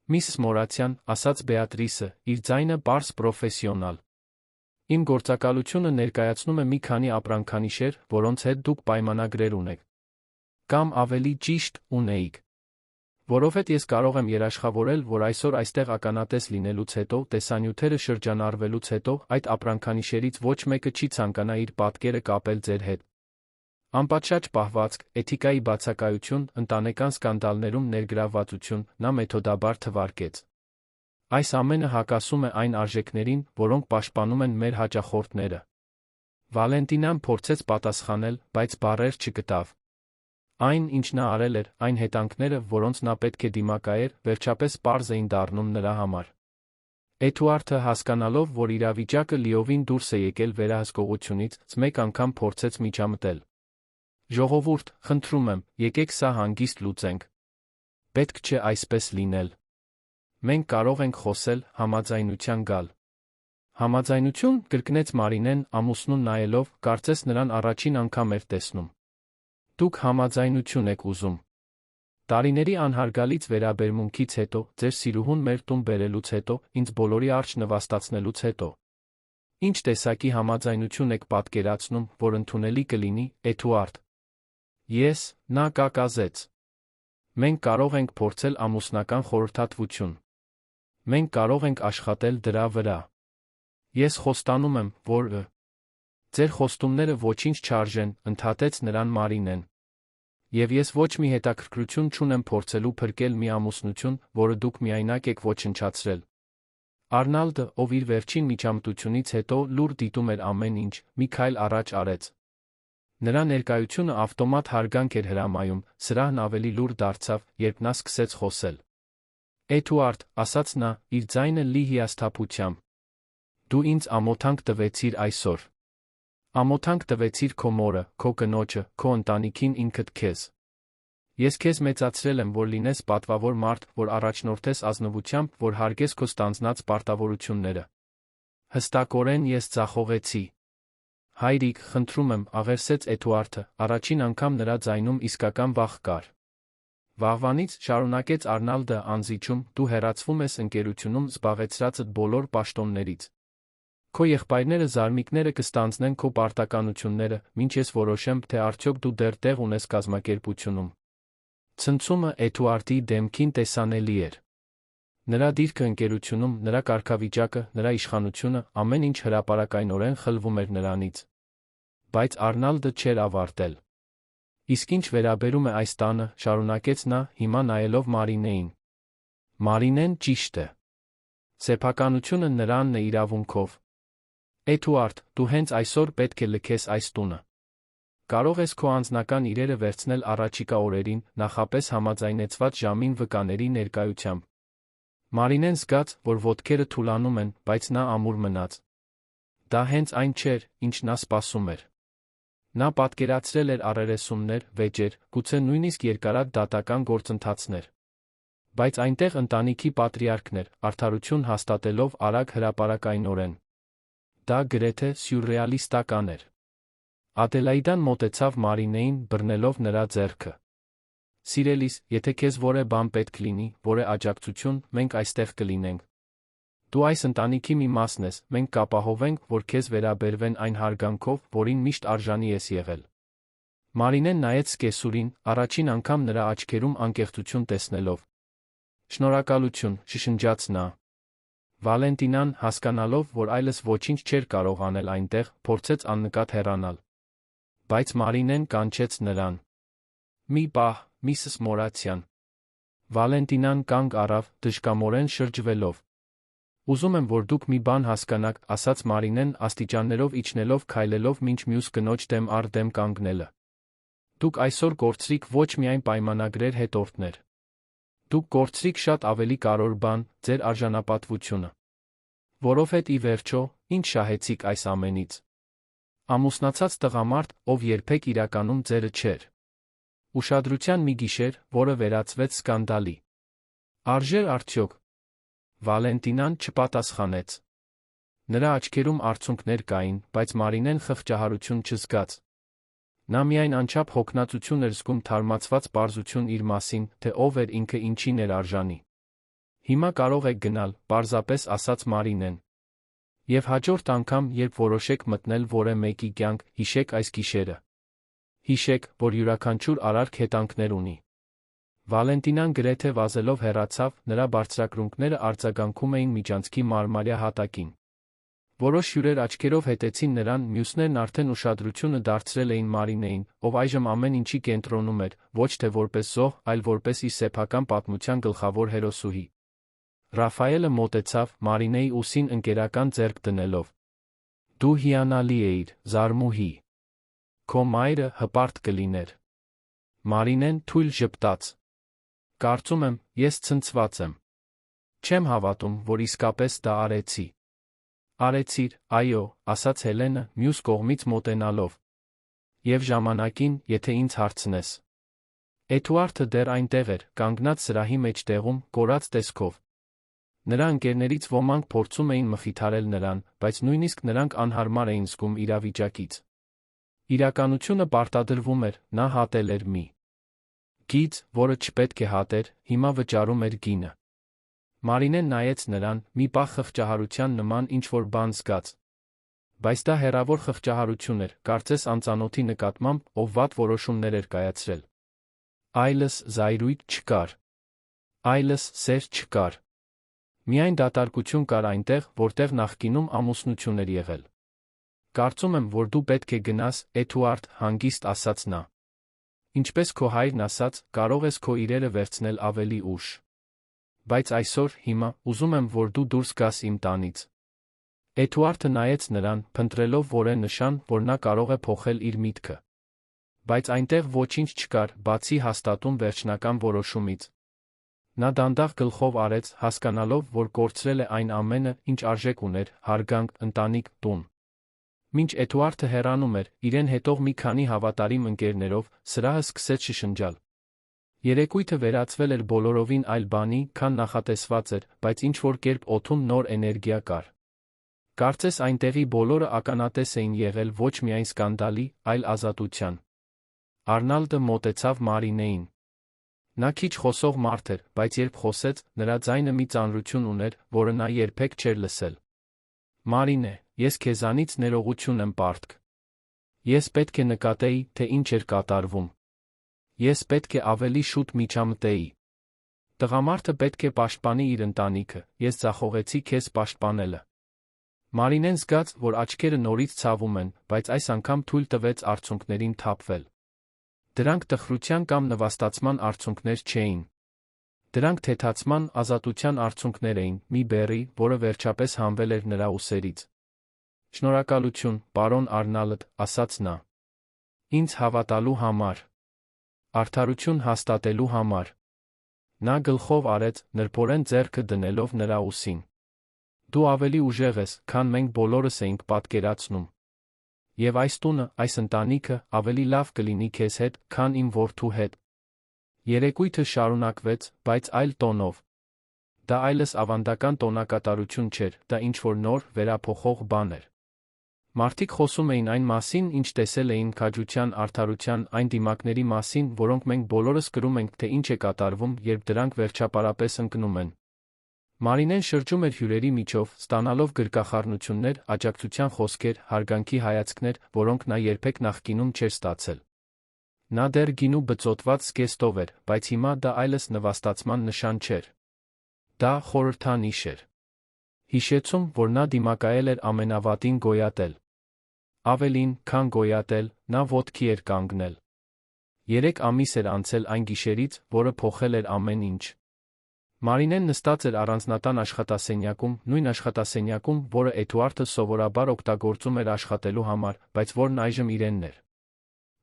Միսս Մորացյան, ասաց Բեատրիսը, իր ձայնը պարզ պրոֆեսիոնալ։ Իմ գործակալությունը ներկայացնում է մի քանի ապրանքանիշեր, որոնց հետ դուք պայմանագրեր ունեք։ Կամ ավելի ճիշտ, ունեիք։ Որովհետև ես կարող եմ երաշխավորել, որ այսօր այստեղ ականատես լինելուց հետո, տեսանյութերը շրջանառվելուց հետո, այդ ապրանքանիշերից ոչ մեկը չի ցանկանա իր պատկերը կապել ձեր հետ։ Անպատշաճ պահվածք, էթիկայի բացակայություն, ընտանեկան սկանդալներում ներգրավվածություն, նա մեթոդաբար թվարկեց։ Այս ամենը հակասում է այն արժեքներին, որոնք պաշտպանում են մեր հաճախորդները։ Վալենտինան փորձեց պատասխանել, բայց բառեր չգտավ։ Այն, ինչ նա արել էր, այն հետանքները, որոնց նա պետք է դիմակայեր, վերջապես պարզ էին դառնում նրա համար։ Էդուարդը, հասկանալով, որ իրավիճակը լիովին դուրս է եկել վերահսկողությունից, մեկ անգամ փորձեց միջամտել։ Ժողովուրդ, խնդրում եմ, եկեք սա հանգիստ լուծենք։ Պետք չէ այսպես լինել։ Մենք կարող ենք խոսել, համաձայնության գալ։ Համաձայնություն, կրկնեց Մարինեն, ամուսնուն նայելով, կարծես նրան առաջին անգամ էր տեսնում։ Դուք համաձայնություն եք ուզում։ Տարիների անհարգալից վերաբերմունքից հետո, ձեր սիրուհուն մեր տուն բերելուց հետո, ինձ բոլորի առաջ նվաստացնելուց հետո։ Ինչ տեսակի համաձայնություն եք պատկերացնում, որ ընդունելի կլինի, Էդուարդ։ Ես, նա կակազեց։ Մենք կարող ենք փորձել ամուսնական խորհրդատվություն։ Մենք կարող ենք աշխատել դրա վրա։ Ես խոստանում եմ, որ ձեր խոստումները ոչինչ չարժեն, ընդհատեց նրան Մարինեն։ Եվ ես ոչ մի հետաքրքրություն չունեմ փորձելու փրկել մի ամուսնություն, որը դուք միայնակ եք ոչնչացրել։ Արնալդը, ով իր վերջին միջամտությունից հետո լուր դիտում էր ամեն ինչ, մի քայլ առաջ արեց։ Նրա ներկայությունը ավտոմատ հարգանք էր հրամայում, սրահն ավելի լուր դարձավ, երբ նա սկսեց խոսել։ Էդուարդ, ասաց նա, իր ձայնը լի հիասթափությամբ։ Դու ինձ ամոթանք տվեցիր այսօր։ Ամոթանք տվեցիր քո մորը, քո կնոջը, քո ընտանիքին, ինքդ քեզ։ Ես քեզ մեծացրել եմ, որ լինես պատվավոր մարդ, որ առաջնորդես ազնվությամբ, որ հարգես քո ստանձնած պարտավորությունները։ Հստակորեն ես ձախողեցի։ Հայրիկ, խնդրում եմ, աղերսեց Էդուարդը, առաջին անգամ նրա ձայնում իսկական վախ կար։ Վաղվանից, շարունակեց Արնալդը անզիջում, դու հեռացվում ես ընկերությունում զբաղեցրածդ բոլոր պաշտոններից։ Քո եղբայրները զարմիկները կստանձնեն քո պարտականությունները, մինչ ես որոշեմ, թե արդյոք դու դեռ տեղ ունես կազմակերպությունում։ Ցնցումը Էդուարդի դեմքին տեսանելի էր։ Նրա դիրքը ընկերությունում, նրա կարգավիճակը, նրա իշխանությունը, ամեն ինչ հրապարակայնորեն խլվում էր նրանից։ Բայց Արնալդը չէր ավարտել։ Իսկ ինչ վերաբերում է այս տանը, շարունակեց նա, հիմա նայելով Մարինեին։ Մարինեն ճիշտ է։ Սեփականությունը նրանն է իրավունքով։ Էդուարդ, դու հենց այսօր պետք է լքես այս տունը։ Կարող ես քո անձնական իրերը վերցնել առաջիկա օրերին, նախապես համաձայնեցված ժամին վկաների ներկայությամբ։ Մարինեն զգաց, որ ոտքերը թուլանում են, բայց նա ամուր մնաց։ Դա հենց այն չէր, ինչ նա սպասում էր։ Նա պատկերացրել էր առերեսումներ, վեճեր, գուցե նույնիսկ երկարատ դատական գործընթացներ։ Բայց այնտեղ ընտանիքի պատրիարքն էր, արդարություն հաստատելով արագ հրապարակայնորեն։ Դա գրեթե սյուրռեալիստական էր։ Ադելաիդան մոտեցավ Մարինեին, բռնելով նրա ձեռքը։ Սիրելիս, եթե քեզ որևէ բան պետք լինի, որևէ աջակցություն, մենք այստեղ կլինենք։ Դու այս ընտանիքի մի մասն ես, մենք կապահովենք, որ քեզ վերաբերվեն այն հարգանքով, որին միշտ արժանի ես եղել։ Մարինեն նայեց սկեսուրին, առաջին անգամ նրա աչքերում անկեղծություն տեսնելով։ Շնորհակալություն, շշնջաց նա։ Վալենտինան, հասկանալով, որ այլս ոչինչ չէր կարող անել այնտեղ, փորձեց աննկատ հեռանալ։ Բայց Մարինեն կանչեց նրան։ Մի պահ, միսս Մորացյան։ Վալենտինան կանգ առավ, դժկամորեն շրջվելով։ Ուզում եմ, որ դուք մի բան հասկանաք, ասաց Մարինեն, աստիճաններով իջնելով, քայլելով մինչ մյուս կնոջ դեմ առ դեմ կանգնելը։ Դուք այսօր կորցրիք ոչ միայն պայմանագրեր հետորդներ։ Դուք կորցրիք շատ ավելի կարևոր բան, ձեր արժանապատվությունը։ Որովհետև ի վերջո, ինչ շահեցիք այս ամենից։ Ամուսնացած տղամարդ, ով երբեք իրականում ձերը չէր։ Ուշադրության մի գիշեր, որը վերածվեց սկանդալի։ Արժեր արդյոք։ Վալենտինան չպատասխանեց։ Նրա աչքերում արցունքներ կային, բայց Մարինեն խղճահարություն չզգաց։ Նա միայն անչափ հոգնածություն էր զգում թարմացված պարզություն իր մասին, թե ով էր ինքը ինչին էր արժանի։ Հիմա կարող եք գնալ, պարզապես ասաց Մարինեն։ Եվ հաջորդ անգամ, երբ որոշեք մտնել որևէ մեկի կյանք, հիշեք այս գիշերը։ Հիշեք, որ յուրաքանչյուր արարք հետանքներ ունի։ Վալենտինան գրեթե վազելով հեռացավ, նրա բարձրակրունկները արձագանքում էին միջանցքի մարմարյա հատակին։ Որոշ հյուրեր աչքերով հետեցին նրան, մյուսներն արդեն ուշադրությունը դարձրել էին Մարինեին, ով այժմ ամեն ինչի կենտրոնում էր, ոչ թե որպես զոհ, այլ որպես իր սեփական պատմության գլխավոր հերոսուհի։ Ռաֆայելը մոտեցավ, Մարինեի ուսին ընկերական ձեռք դնելով։ Դու հիանալի էիր, զարմուհի։ Քո մայրը հպարտ կլիներ։ Մարինեն թույլ ժպտաց։ Կարծում եմ, ես ցնցված եմ։ Չեմ հավատում, որ իսկապես դա արեցի։ Արեցիր, այո, ասաց Հելենը, մյուս կողմից մոտենալով։ Եվ ժամանակին, եթե ինձ հարցնես։ Էդուարդը դեռ այնտեղ էր, կանգնած սրահի մեջտեղում, կորած տեսքով։ Նրա ընկերներից ոմանք փորձում էին մխիթարել նրան, բայց նույնիսկ նրանք անհարմար էին զգում իրավիճակից։ Իրականությունը պարտադրվում էր, նա հատել էր մի գիծ, որը չպետք է հատեր, հիմա վճարում էր գինը։ Մարինեն նայեց նրան, մի պահ խղճահարության նման ինչ-որ բան զգաց։ Բայց դա հեռավոր խղճահարություն էր, կարծես անծանոթի նկատմամբ, ով վատ որոշումներ էր կայացրել։ Այլս զայրույթ չկար։ Այլս սեր չկար։ Միայն դատարկություն կար այնտեղ, որտեղ նախկինում ամուսնություն էր եղել։ Կարծում եմ, որ դու պետք է գնաս, Էդուարդ, հանգիստ ասաց նա։ Ինչպես քո հայրն ասաց, կարող ես քո իրերը վերցնել ավելի ուշ։ Բայց այսօր, հիմա, ուզում եմ, որ դու դուրս գաս իմ տանից։ Էդուարդը նայեց նրան, փնտրելով որևէ նշան, որ նա կարող է փոխել իր միտքը։ Բայց այնտեղ ոչինչ չկար, բացի հաստատուն վերջնական որոշումից։ Նա դանդաղ գլխով արեց, հասկանալով, որ կորցրել է այն ամենը, ինչ արժեք ուներ, հարգանք, ընտանիք, տուն։ Մինչ Էդուարդը հեռանում էր, իրեն հետող մի քանի հավատարիմ ընկերներով, սրահը սկսեց շշնջալ։ Երեկույթը վերածվել էր բոլորովին այլ բանի, քան նախատեսված էր, բայց ինչ-որ կերպ օդում նոր էներգիա կար։ Կարծես այնտեղի բոլորը ականատես էին եղել ոչ միայն սկանդալի, այլ ազատության։ Արնալդը մոտեցավ Մարինեին։ Նա քիչ խոսող մարդ էր, բայց երբ խոսեց, նրա ձայնը մի ծանրություն ուներ, որը նա երբեք չէր լսել։ Մարինե, ես քեզանից ներողություն եմ պարտք։ Ես պետք է նկատեի, թե ինչ էր կատարվում։ Ես պետք է ավելի շուտ միջամտեի։ Տղամարդը պետք է պաշտպանի իր ընտանիքը, ես ձախողեցի քեզ պաշտպանելը։ Մարինեն զգաց, որ աչքերը նորից ցավում են, բայց այս անգամ թույլ տվեց արցունքներին թափվել։ Դրանք տխրության կամ նվաստացման արցունքներ չէին։ Դրանք թեթացման, ազատության արցունքներ էին, մի բեռի, որը վերջապես հանվել էր նրա ուսերից։ Շնորհակալություն, պարոն Արնալդ, ասաց նա։ Ինձ հավատալու համար։ Արդարություն հաստատելու համար։ Նա գլխով արեց, նրբորեն ձեռքը դնելով նրա ուսին։ Դու ավելի ուժեղ ես, քան մենք բոլորս էինք պատկերացնում։ Եվ այս տունը, այս ընտանիքը, ավելի լավ կլինի քեզ հետ, քան իմ որդու հետ։ Երեկույթը շարունակվեց, բայց այլ տոնով։ Դա այլս ավանդական տոնակատարություն չէր, դա ինչ-որ նոր, վերափոխող բան էր։ Մարդիկ խոսում էին այն մասին, ինչ տեսել էին քաջության, արդարության, այն դիմակների մասին, որոնք մենք բոլորս կրում ենք, թե ինչ է կատարվում, երբ դրանք վերջապարապես ընկնում են։ Մարինեն շրջում էր հյուրերի միջով, ստանալով գրկախառնություններ, աջակցության խոսքեր, հարգանքի հայացքներ, որոնք նա երբեք նախկինում չէր ստացել։ Նա դեռ գինու բծոտված զգեստով էր, բայց հիմա դա այլս նվաստացման նշան չէր։ Դա խորհրդանիշ էր։ Հիշեցում, որ նա դիմակայել էր ամենավատին գոյատել։ Ավելին, քան գոյատել, նա ոտքի էր կանգնել։ 3 ամիս էր անցել այն գիշերից, որը փոխել էր ամեն ինչ։ Մարինեն նստած էր առանձնատան աշխատասենյակում, նույն աշխատասենյակում, որը Էդուարդը սովորաբար օգտագործում էր աշխատելու համար, բայց որն այժմ իրենն էր։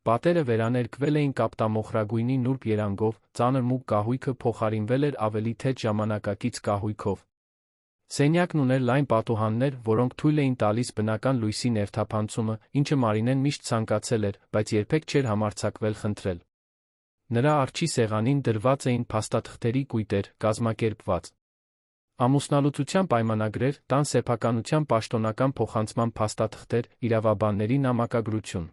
Պատերը վերաներկվել էին կապտամոխրագույնի նուրբ երանգով, ծանր մուգ կահույքը փոխարինվել էր ավելի թեթ ժամանակակից կահույքով։ Սենյակն ուներ լայն պատուհաններ, որոնք թույլ էին տալիս բնական լույսի ներթափանցումը, ինչը Մարինեն միշտ ցանկացել էր, բայց երբեք չէր համարձակվել խնդրել։ Նրա արջի սեղանին դրված էին փաստաթղթերի կույտեր, կազմակերպված ամուսնալուծության պայմանագրեր, տան սեփականության պաշտոնական փոխանցման փաստաթղթեր, իրավաբանների նամակագրություն։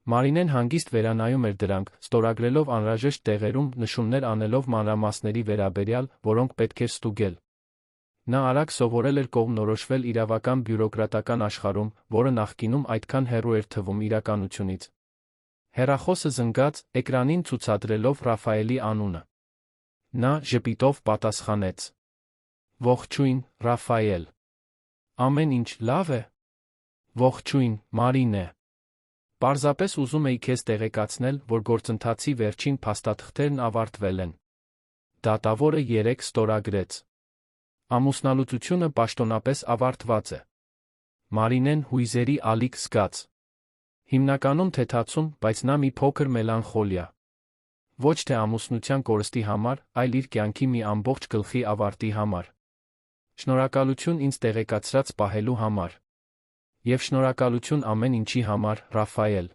Մարինեն հանգիստ վերանայում էր դրանք, ստորագրելով անհրաժեշտ տեղերում նշումներ անելով մանրամասների վերաբերյալ, որոնք պետք էր ստուգել։ Նա արագ սովորել էր կողմնորոշվել իրավական բյուրոկրատական աշխարհում, որը նախկինում այդքան հեռու էր թվում իրականությունից։ Հեռախոսը զնգաց, էկրանին ցուցադրելով Ռաֆայելի անունը։ Նա ժպիտով պատասխանեց. Ողջույն, Ռաֆայել։ Ամեն ինչ լավ է։ Ողջույն, Մարինե։ Պարզապես ուզում էի քեզ տեղեկացնել, որ գործընթացի վերջին փաստաթղթերն ավարտվել են։ Դատավորը 3 ստորագրեց։ Ամուսնալուծությունը պաշտոնապես ավարտված է։ Մարինեն հույզերի ալիք զգաց։ Հիմնականում թեթացում, բայց նա մի փոքր մելանխոլիա։ Ոչ թե ամուսնության կորստի համար, այլ իր կյանքի մի ամբողջ գլխի ավարտի համար։ Շնորհակալություն ինձ տեղեկացրած պահելու համար։ Եվ շնորհակալություն ամեն ինչի համար, Ռաֆայել։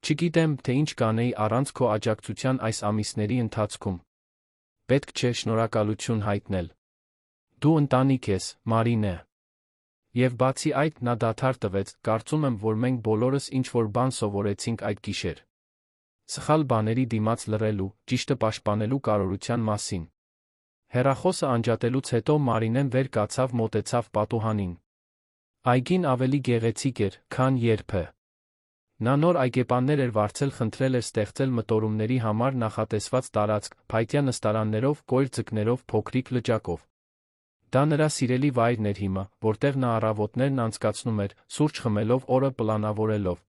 Չգիտեմ, թե ինչ կանեի առանց քո աջակցության այս ամիսների ընթացքում։ Պետք չէ շնորհակալություն հայտնել։ Դու ընտանիք ես, Մարինե։ Եվ բացի այդ, նա դադար տվեց, կարծում եմ, որ մենք բոլորս ինչ-որ բան սովորեցինք այդ գիշեր։ Սխալ բաների դիմաց լռելու, ճիշտը պաշտպանելու կարողության մասին։ Հեռախոսը անջատելուց հետո Մարինեն վեր կացավ մոտեցավ պատուհանին։ Այգին ավելի գեղեցիկ էր, քան երբը։ Նա նոր այգեպաններ էր վարձել խնդրել էր ստեղծել մտորումների համար նախատեսված տարածք, փայտյա նստարաններով, կոյր ձկներով, փոքրիկ լճակով։ Դա նրա սիրելի վայրն էր հիմա, որտեղ նա առավոտներն անցկացնում էր, սուրճ խմելով օրը պլանավորելով։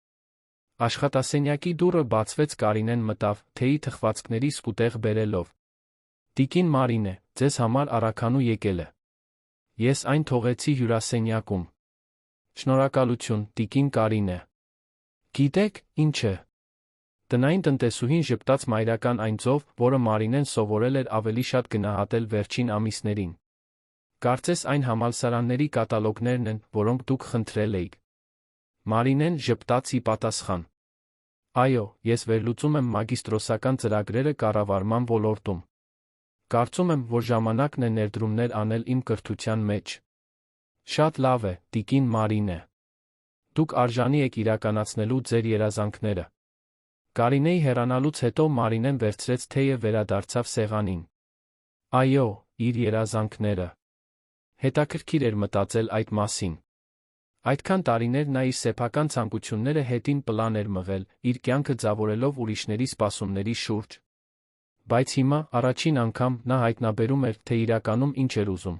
Աշխատասենյակի դուռը բացվեց Կարինեն մտավ, թեյի թխվածքների սկուտեղ բերելով։ Տիկին Մարինե, ձեզ համար առաքանու եկել է։ Ես այն թողեցի հյուրասենյակում։ Շնորհակալություն, տիկին Կարինե։ Գիտեք, ինչ է։ Տնային տնտեսուհին ժպտաց մայրական այն ձով, որը Մարինեն սովորել էր ավելի շատ գնահատել վերջին ամիսներին։ Կարծես այն համալսարանների կատալոգներն են, որոնք դուք խնդրել էիք։ Մարինեն ժպտաց ի պատասխան։ Այո, ես վերլուծում եմ մագիստրոսական ծրագրերը կառավարման ոլորտում։ Կարծում եմ, որ ժամանակն է ներդրումներ անել իմ կրթության մեջ։ Շատ լավ է, տիկին Մարինե։ Դուք արժանի եք իրականացնելու ձեր երազանքները։ Կարինեի հեռանալուց հետո Մարինեն վերցրեց թեյը վերադարձավ սեղանին։ Այո, իր երազանքները։ Հետաքրքիր էր մտածել այդ մասին։ Այդքան տարիներ նա իր սեփական ցանկությունները հետին պլան էր մղել, իր կյանքը ձավորելով ուրիշների սպասումների շուրջ։ Բայց հիմա, առաջին անգամ, նա հայտնաբերում էր, թե իրականում ինչ էր ուզում։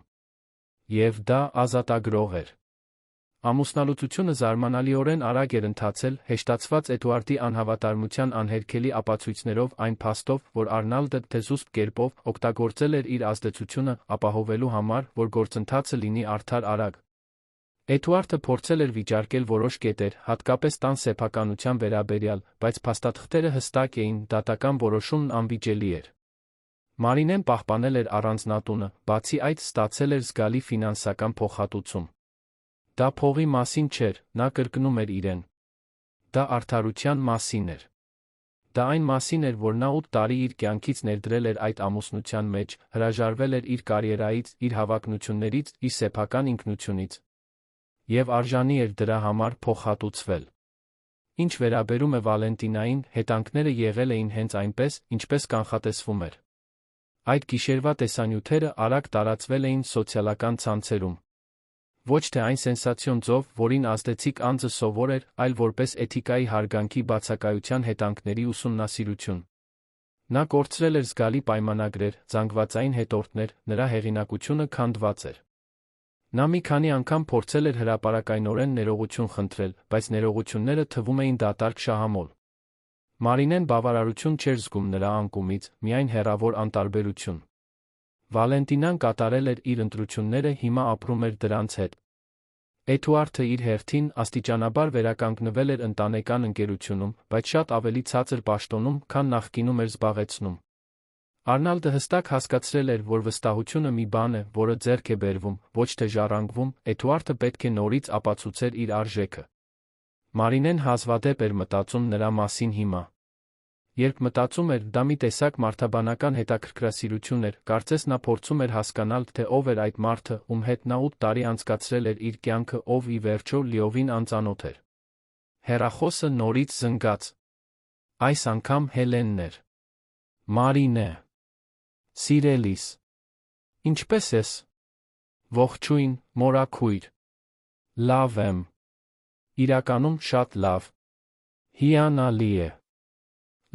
Եվ դա ազատագրող էր։ Ամուսնալուծությունը զարմանալիորեն արագ էր ընթացել, հեշտացված Էդուարդի անհավատարմության անհերքելի ապացույցներով այն փաստով, որ Արնալդը թեզուսպ կերպով օգտագործել էր իր ազդեցությունը ապահովելու համար, որ գործընթացը լինի արդար արագ։ Էդուարդը փորձել էր վիճարկել որոշ կետեր, հատկապես տան սեփականության վերաբերյալ, բայց փաստաթղթերը հստակ էին, դատական որոշումն անվիճելի էր։ Մարինեն պահպանել էր առանձնատունը, բացի այդ ստացել էր զգալի ֆինանսական փոխհատուցում։ Դա փողի մասին չէր, նա կրկնում էր իրեն։ Դա արդարության մասին էր։ Դա այն մասին էր, որ նա 8 տարի իր կյանքից ներդրել էր այդ ամուսնության մեջ, հրաժարվել էր իր կարիերայից, իր հավակնություններից, իր սեփական ինքնությունից։ Եվ արժանի էր դրա համար փոխհատուցվել։ Ինչ վերաբերում է Վալենտինային, հետանքները եղել էին հենց այնպես, ինչպես կանխատեսվում էր։ Այդ գիշերվա տեսանյութերը արագ տարածվել էին սոցիալական ցանցերում։ Ոչ թե այն սենսացիոն ձով, որին ազդեցիկ անձը սովոր էր, այլ որպես էթիկայի հարգանքի բացակայության հետանքների ուսումնասիրություն։ Նա կորցրել էր զգալի պայմանագրեր, զանգվածային հետորդներ, նրա հեղինակությունը քանդված էր։ Նա մի քանի անգամ փորձել էր հրապարակայնորեն ներողություն խնդրել, բայց ներողությունները թվում էին դատարկ շահամոլ։ Մարինեն բավարարություն չէր զգում նրա անկումից, միայն հեռավոր անտարբերություն։ Վալենտինան կատարել էր իր ընտրությունները, հիմա ապրում էր դրանց հետ։ Էդուարդը իր հերթին աստիճանաբար վերականգնվել էր ընտանեկան ընկերությունում, բայց շատ ավելի ցածր պաշտոնում, քան նախկինում էր զբաղեցնում։ Արնալդը հստակ հասկացրել էր, որ վստահությունը մի բան է, որը ձեռք է բերվում, ոչ թե ժառանգվում, Էդուարդը պետք է նորից ապացուցեր իր արժեքը։ Մարինեն հազվադեպ էր մտածում նրա մասին հիմա։ Երբ մտածում էր, դա մի տեսակ մարդաբանական հետաքրքրասիրություն էր, կարծես նա փորձում էր հասկանալ, թե ով էր այդ մարդը, ում հետ նա 8 տարի անցկացրել էր իր կյանքը, ով ի վերջո լիովին անծանոթ էր։ Հեռախոսը նորից զնգաց։ Այս անգամ Հելենն էր։ Մարինե։ Սիրելիս։ Ինչպե՞ս ես։ Ողջույն, մորաքույր։ Լավ եմ։ Իրականում շատ լավ։ Հիանալի է։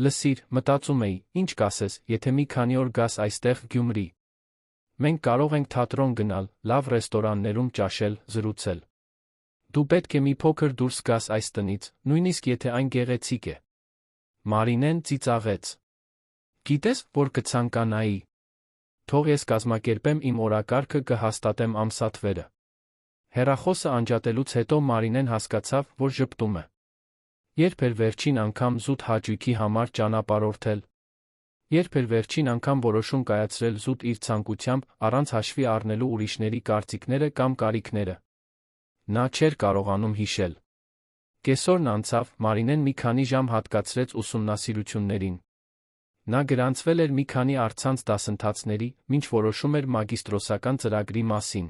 Լսիր, մտածում էի, ինչ կասես, եթե մի քանի օր գաս այստեղ Գյումրի։ Մենք կարող ենք թատրոն գնալ, լավ ռեստորաններում ճաշել, զրուցել։ Դու պետք է մի փոքր դուրս գաս այս տնից, նույնիսկ եթե այն գեղեցիկ է։ Մարինեն ծիծաղեց։ Գիտես, որ կցանկանայի։ Թող ես կազմակերպեմ իմ օրակարգը, կհաստատեմ ամսաթվերը։ Հեռախոսը անջատելուց հետո Մարինեն հասկացավ, որ ժպտում է։ Երբ էր վերջին անգամ զուտ հաճույքի համար ճանապարհորդել։ Երբ էր վերջին անգամ որոշում կայացրել զուտ իր ցանկությամբ, առանց հաշվի առնելու ուրիշների կարծիքները կամ կարիքները։ Նա չէր կարողանում հիշել։ Կեսօրն անցավ, Մարինեն մի քանի ժամ հատկացրեց ուսումնասիրություններին։ Նա գրանցվել էր մի քանի առցանց դասընթացների, մինչ որոշում էր մագիստրոսական ծրագրի մասին։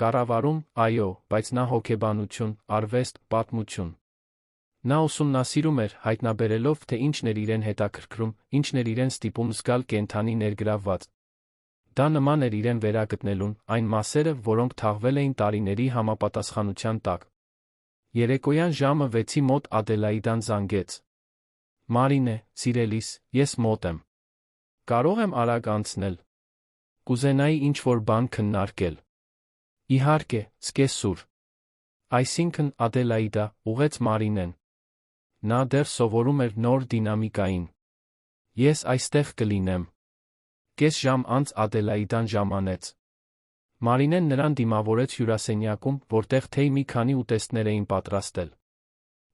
Կառավարում, այո, բայց նա հոգեբանություն, արվեստ, պատմություն։ Նա ուսումնասիրում էր, հայտնաբերելով, թե ինչն էր իրեն հետաքրքրում, ինչն էր իրեն ստիպում զգալ կենդանի ներգրավված։ Դա նման էր իրեն վերագտնելուն, այն մասերը, որոնք թաղվել էին տարիների համապատասխանության տակ։ Երեկոյան ժամը 6-ի մոտ Ադելաիդան զանգեց։ Մարինե, սիրելիս, ես մոտ եմ։ Կարող եմ արագ անցնել։ Կուզենայի ինչ-որ բան քննարկել։ Իհարկե, սկեսուր։ Այսինքն, Ադելաիդա, ուղղեց Մարինեն։ Նա դեռ սովորում էր նոր դինամիկային։ Ես այստեղ կլինեմ։ Կես ժամ անց Ադելաիդան ժամանեց։ Մարինեն նրան դիմավորեց հյուրասենյակում, որտեղ թեյ մի քանի ուտեստներ էին պատրաստել։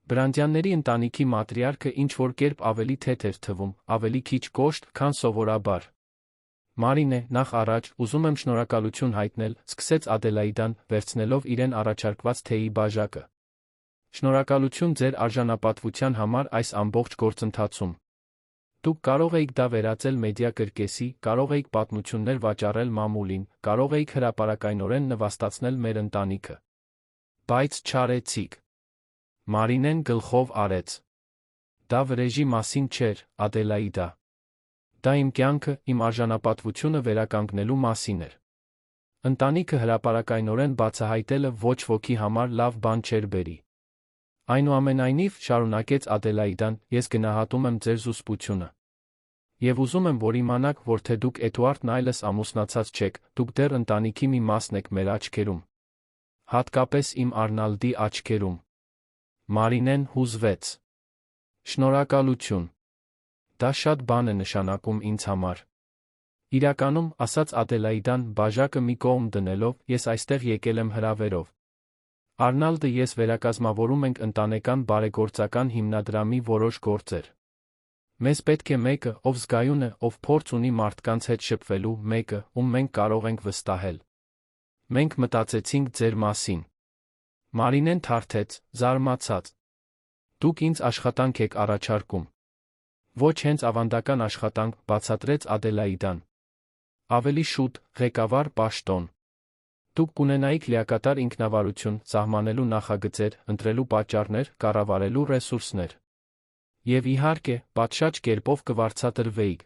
Բրանդյանների ընտանիքի մատրիարքը ինչ-որ կերպ ավելի թեթ էր թվում, ավելի քիչ կոշտ, քան սովորաբար։ Մարինե, նախ առաջ, ուզում եմ շնորհակալություն հայտնել, սկսեց Ադելաիդան, վերցնելով իրեն առաջարկված թեյի բաժակը։ Շնորհակալություն ձեր արժանապատվության համար այս ամբողջ գործընթացում։ Դուք կարող էիք դա վերածել մեդիա կրկեսի, կարող էիք պատմություններ վաճառել մամուլին, կարող էիք հրապարակայնորեն նվաստացնել մեր ընտանիքը։ Բայց չարեցիք։ Մարինեն գլխով արեց։ Դա վրեժի մասին չէր, Ադելաիդա։ Դա իմ կյանքը, իմ արժանապատվությունը վերականգնելու մասին էր։ Ընտանիքը հրապարակայնորեն բացահայտելը ոչ ոքի համար լավ բան չէր բերի։ Այնուամենայնիվ, շարունակեց Ադելաիդան, ես գնահատում եմ ձեր զուսպությունը։ Եվ ուզում եմ, որ իմանաք, որ թե դուք Էդուարդն այլս ամուսնացած չեք, դուք դեռ ընտանիքի մի մասն եք մեր աչքերում։ Հատկապես իմ Արնալդի աչքերում։ Մարինեն հուզվեց։ Շնորհակալություն։ Դա շատ բան է նշանակում ինձ համար։ Իրականում, ասաց Ադելաիդան, բաժակը մի կողմ դնելով, ես այստեղ եկել եմ հրավերով։ Արնալդը ես վերակազմավորում ենք ընտանեկան բարեգործական հիմնադրամի որոշ գործեր։ Մեզ պետք է մեկը, ով զգայուն է, ով փորձ ունի մարդկանց հետ շփվելու, մեկը, ում մենք կարող ենք վստահել։ Մենք մտածեցինք ձեր մասին։ Մարինեն թարթեց, զարմացած։ Դուք ինձ աշխատանք եք առաջարկում։ Ոչ հենց ավանդական աշխատանք, բացատրեց Ադելաիդան։ Ավելի շուտ, ղեկավար պաշտոն։ Դուք կունենայիք լիակատար ինքնավարություն, սահմանելու նախագծեր, ընտրելու պատճառներ, կառավարելու ռեսուրսներ։ Եվ իհարկե, պատշաճ կերպով կվարձատրվեիք։